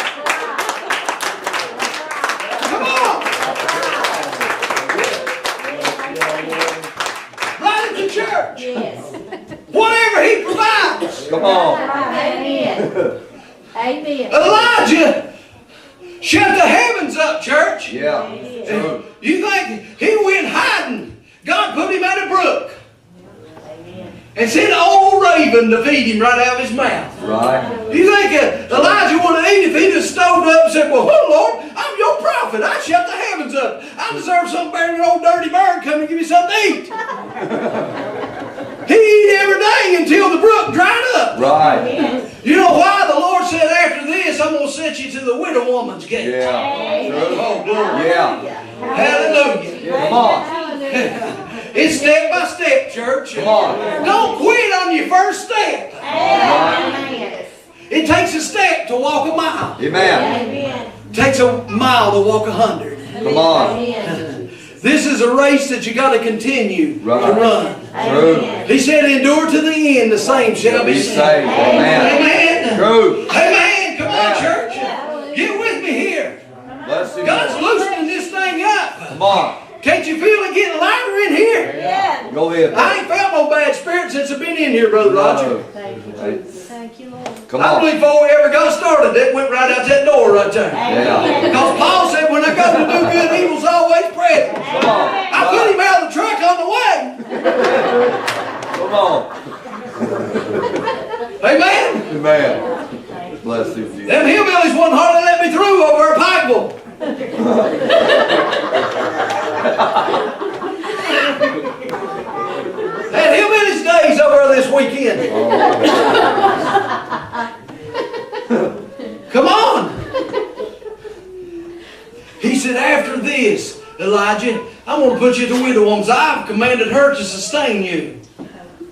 Speaker 2: Come on. Ride to church.
Speaker 5: Yes.
Speaker 2: Whatever He provides.
Speaker 4: Come on.
Speaker 5: Amen. Amen.
Speaker 2: Elijah shut the heavens up, church.
Speaker 4: Yeah. True.
Speaker 2: You think he went hiding? God put him at a brook and sent an old raven to feed him right out of his mouth.
Speaker 4: Right.
Speaker 2: You think Elijah would have eaten if he just stoved up and said, well, oh Lord, I'm your prophet. I shut the heavens up. I deserve something better than an old dirty bird come and give me something to eat. He ate every day until the brook dried up.
Speaker 4: Right.
Speaker 2: You know why? The Lord said after this, I'm going to set you to the widow woman's gate.
Speaker 4: Yeah. True.
Speaker 2: Oh, glory.
Speaker 4: Yeah.
Speaker 2: Hallelujah.
Speaker 4: Come on.
Speaker 2: It's step by step, church.
Speaker 4: Come on.
Speaker 2: Don't quit on your first step.
Speaker 4: Right.
Speaker 2: It takes a step to walk a mile.
Speaker 4: Amen.
Speaker 2: It takes a mile to walk 100.
Speaker 4: Come on.
Speaker 2: This is a race that you got to continue to
Speaker 4: Right.
Speaker 2: run.
Speaker 4: True.
Speaker 2: He said, endure to the end, the same shall be
Speaker 4: Be
Speaker 2: saved.
Speaker 4: saved. Amen.
Speaker 2: Amen.
Speaker 4: True.
Speaker 2: Amen. Come on,
Speaker 4: Amen.
Speaker 2: church. Get with me here.
Speaker 4: Bless you.
Speaker 2: God's loosening this thing up.
Speaker 4: Come on.
Speaker 2: Can't you feel it getting lighter in here?
Speaker 4: Go ahead.
Speaker 2: I ain't felt no bad spirit since I've been in here, Brother Roger.
Speaker 4: No.
Speaker 5: Thank you, Jesus. Thank you, Lord.
Speaker 4: Come
Speaker 2: I
Speaker 4: on.
Speaker 2: believe before we ever got started, that went right out that door right there.
Speaker 4: Yeah.
Speaker 2: Because Paul said, when I go to do good, evil's always present.
Speaker 4: Come on.
Speaker 2: I put him out of the truck on the way.
Speaker 4: Come on.
Speaker 2: Amen.
Speaker 4: Amen. Bless you, Jesus.
Speaker 2: Them hillbillies wouldn't hardly let me through over a Pikeville. Had hillbillies days over this weekend.
Speaker 4: Oh,
Speaker 2: after this, Elijah, I'm going to put you at the widow woman's. I've commanded her to sustain you.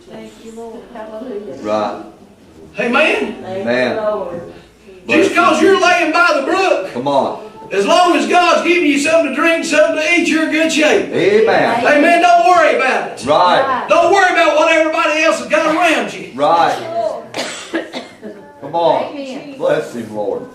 Speaker 5: Thank you, Lord. Hallelujah.
Speaker 4: Right.
Speaker 2: Amen?
Speaker 4: Amen.
Speaker 2: Just because you're laying by the brook,
Speaker 4: Come on.
Speaker 2: as long as God's giving you something to drink, something to eat, you're in good shape.
Speaker 4: Amen.
Speaker 2: Amen? Don't worry about it.
Speaker 4: Right.
Speaker 2: Don't worry about what everybody else has got around you.
Speaker 4: Right. Come on.
Speaker 5: Amen.
Speaker 4: Bless him, Lord.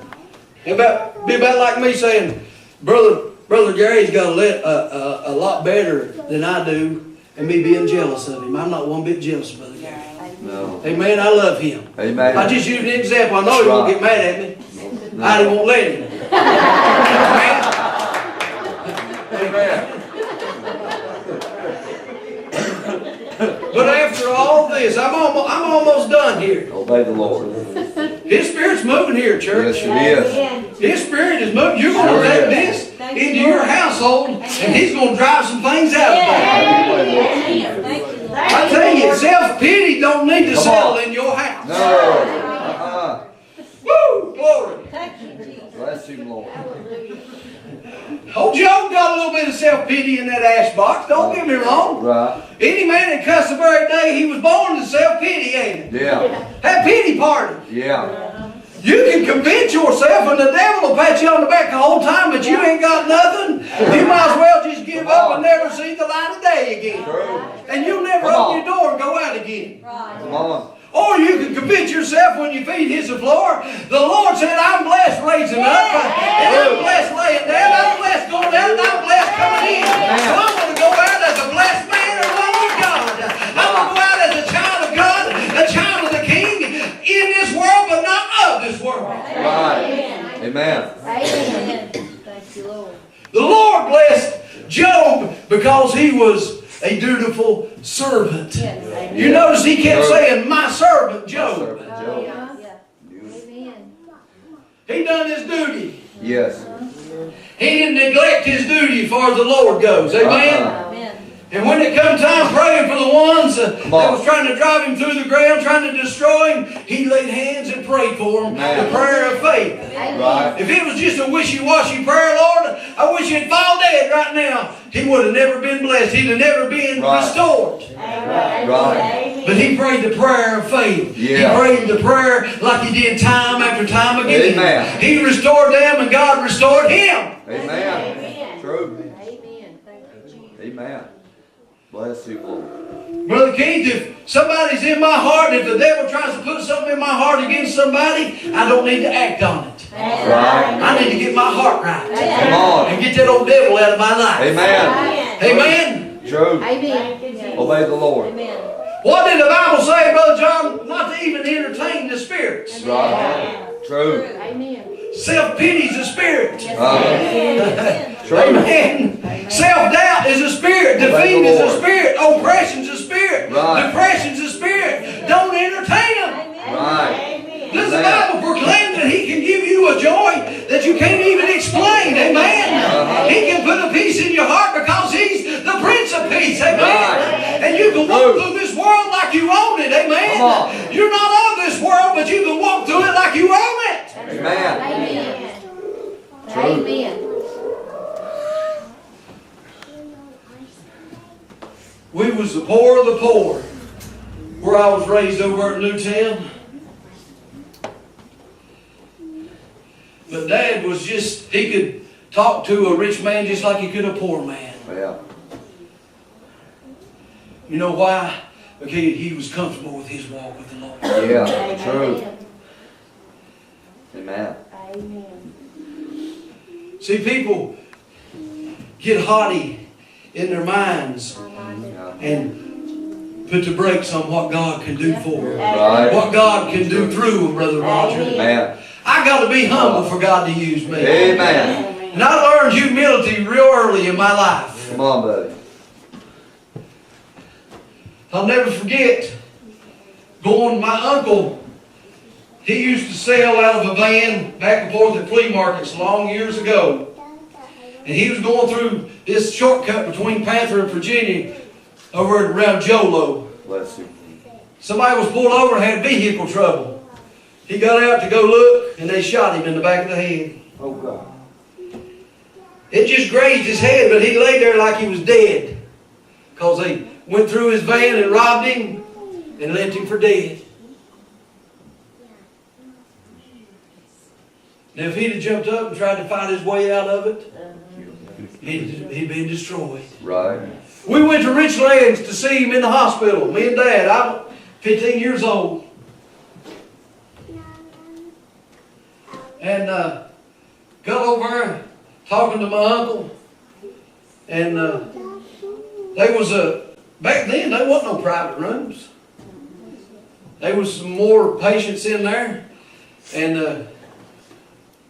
Speaker 2: Be about like me saying, Brother Gary's got a lot better than I do, and me being jealous of him. I'm not one bit jealous of Brother Gary.
Speaker 4: No.
Speaker 2: Amen. I love him.
Speaker 4: Amen.
Speaker 2: I just used an example. I know he won't get mad at me. I won't let him.
Speaker 4: Amen.
Speaker 2: But after all this, I'm almost done here.
Speaker 4: Obey the Lord.
Speaker 2: His Spirit's moving here, church.
Speaker 4: Yes, it is.
Speaker 2: His Spirit is moving. You're going to
Speaker 4: Sure
Speaker 2: take
Speaker 4: is.
Speaker 2: this into your household, and He's going to drive some things out of it. I tell you, self-pity don't need to
Speaker 4: Come
Speaker 2: settle
Speaker 4: on.
Speaker 2: in your house.
Speaker 4: No.
Speaker 2: Woo! Glory.
Speaker 4: Bless him, Lord.
Speaker 2: Old Job got a little bit of self-pity in that ash box. Don't get me wrong.
Speaker 4: Right.
Speaker 2: Any man that cussed the very day he was born is self-pity, ain't it?
Speaker 4: Yeah.
Speaker 2: Have pity party.
Speaker 4: Yeah.
Speaker 2: You can convince yourself, and the devil will pat you on the back the whole time, but you ain't got nothing. You might as well just give up and never see the light of day again.
Speaker 4: True.
Speaker 2: And you'll never
Speaker 4: Come
Speaker 2: open
Speaker 4: on.
Speaker 2: your door and go out again.
Speaker 4: Come on.
Speaker 2: Or you can convince yourself when your feet hit the floor, the Lord said, I'm blessed raising up, and I'm blessed laying down, I'm blessed going out, and I'm blessed coming in. So I'm going to go out as a blessed man or woman of God. I'm going to go out as a child of God, a child of the King, in this world, but not of this world.
Speaker 4: Right. Amen.
Speaker 5: Amen. Thank you, Lord.
Speaker 2: The Lord blessed Job because he was a dutiful servant. You notice he kept saying, my servant Job.
Speaker 4: Servant Job.
Speaker 5: Amen.
Speaker 2: He done his duty.
Speaker 4: Yes.
Speaker 2: He didn't neglect his duty as far as the Lord goes. Amen?
Speaker 5: Amen.
Speaker 2: And when it come time praying for the ones that was trying to drive him through the ground, trying to destroy him, he laid hands and prayed for them. The prayer of faith.
Speaker 4: Right.
Speaker 2: If it was just a wishy-washy prayer, Lord, I wish you'd fall dead right now, he would have never been blessed. He'd have never been restored.
Speaker 4: Right.
Speaker 2: But he prayed the prayer of faith.
Speaker 4: Yeah.
Speaker 2: He prayed the prayer like he did time after time again.
Speaker 4: Amen.
Speaker 2: He restored them and God restored him.
Speaker 4: Amen. True.
Speaker 5: Amen. Thank you, Jesus.
Speaker 4: Amen. Bless you, Lord.
Speaker 2: Brother Keith, if somebody's in my heart, if the devil tries to put something in my heart against somebody, I don't need to act on it.
Speaker 4: Right.
Speaker 2: I need to get my heart right.
Speaker 4: Come on.
Speaker 2: And get that old devil out of my life.
Speaker 4: Amen.
Speaker 2: Amen.
Speaker 4: True.
Speaker 5: Amen.
Speaker 4: Obey the Lord.
Speaker 5: Amen.
Speaker 2: What did the Bible say, Brother John? Not to even entertain the spirits.
Speaker 4: Right. True.
Speaker 5: Amen.
Speaker 2: Self-pity is a spirit.
Speaker 4: True.
Speaker 2: Amen. Self-doubt is a spirit. Defeat is a spirit. Oppression is a spirit.
Speaker 4: Right.
Speaker 2: Depression is a spirit. Don't entertain them.
Speaker 4: Right.
Speaker 2: Does the Bible proclaim that He can give you a joy that you can't even explain? Amen. He can put a peace in your heart because He's the Prince of Peace. Amen.
Speaker 4: Right.
Speaker 2: And you can walk through this world like you own it. Amen.
Speaker 4: Come on.
Speaker 2: You're not of this world, but you can walk through it like you own it.
Speaker 4: Amen.
Speaker 5: Amen.
Speaker 4: True.
Speaker 5: Amen.
Speaker 2: We was the poor of the poor where I was raised over at Newtown. But Dad was just, he could talk to a rich man just like he could a poor man.
Speaker 4: Yeah.
Speaker 2: You know why? Because he was comfortable with his walk with the Lord.
Speaker 4: Yeah. True. Amen.
Speaker 5: Amen.
Speaker 2: See, people get haughty in their minds and put the brakes on what God can do for them.
Speaker 4: Right.
Speaker 2: What God can do through them, Brother Roger.
Speaker 4: Amen.
Speaker 2: I got to be humble for God to use me.
Speaker 4: Amen.
Speaker 2: And I learned humility real early in my life.
Speaker 4: Come on, buddy.
Speaker 2: I'll never forget going, my uncle, he used to sell out of a van back and forth at flea markets long years ago. And he was going through this shortcut between Panther and Virginia over around Jolo.
Speaker 4: Bless you.
Speaker 2: Somebody was pulled over and had vehicle trouble. He got out to go look and they shot him in the back of the head.
Speaker 4: Oh, God.
Speaker 2: It just grazed his head, but he lay there like he was dead. Because they went through his van and robbed him and left him for dead. Now if he'd have jumped up and tried to find his way out of it, he'd been destroyed.
Speaker 4: Right.
Speaker 2: We went to Richlands to see him in the hospital, me and Dad. I'm 15 years old. And got over there talking to my uncle. And there was back then there wasn't no private rooms. There was some more patients in there. And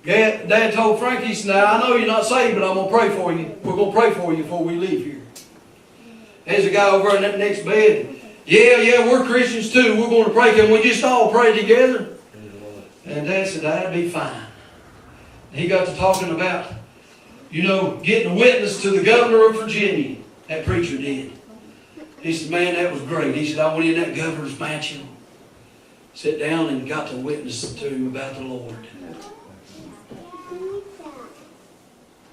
Speaker 2: Dad told Frank, he said, now I know you're not saved, but I'm going to pray for you. We're going to pray for you before we leave here. There's a guy over in that next bed. Yeah, we're Christians too. We're going to pray. Can we just all pray together? And Dad said, that'd be fine. He got to talking about, getting a witness to the governor of Virginia. That preacher did. He said, man, that was great. He said, I went in that governor's mansion, sat down and got to witness to him about the Lord.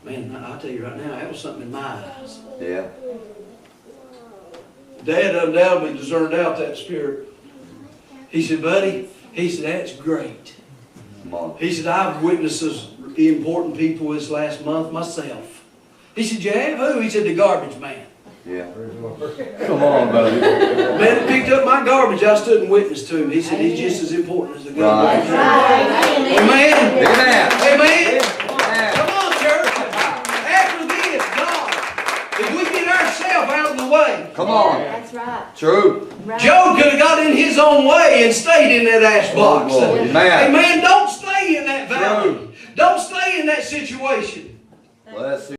Speaker 2: Man, I'll tell you right now, that was something in my eyes.
Speaker 4: Yeah.
Speaker 2: Dad undoubtedly discerned out that spirit. He said, buddy, he said, that's great.
Speaker 4: Come on.
Speaker 2: He said, I've witnessed those important people this last month myself. He said, you have who? He said, the garbage man.
Speaker 4: Yeah. Come on, buddy.
Speaker 2: Man that picked up my garbage, I stood and witnessed to him. He said, he's just as important as the garbage man. Amen.
Speaker 4: Amen.
Speaker 2: Amen. Come on, church. After this, God, if we get ourselves out of the way.
Speaker 4: Come on.
Speaker 5: That's right.
Speaker 4: True.
Speaker 5: Right.
Speaker 2: Job could have got in his own way and stayed in that ash box.
Speaker 4: Oh, amen.
Speaker 2: Amen. Don't stay in that valley. Don't stay in that situation.
Speaker 4: Bless you.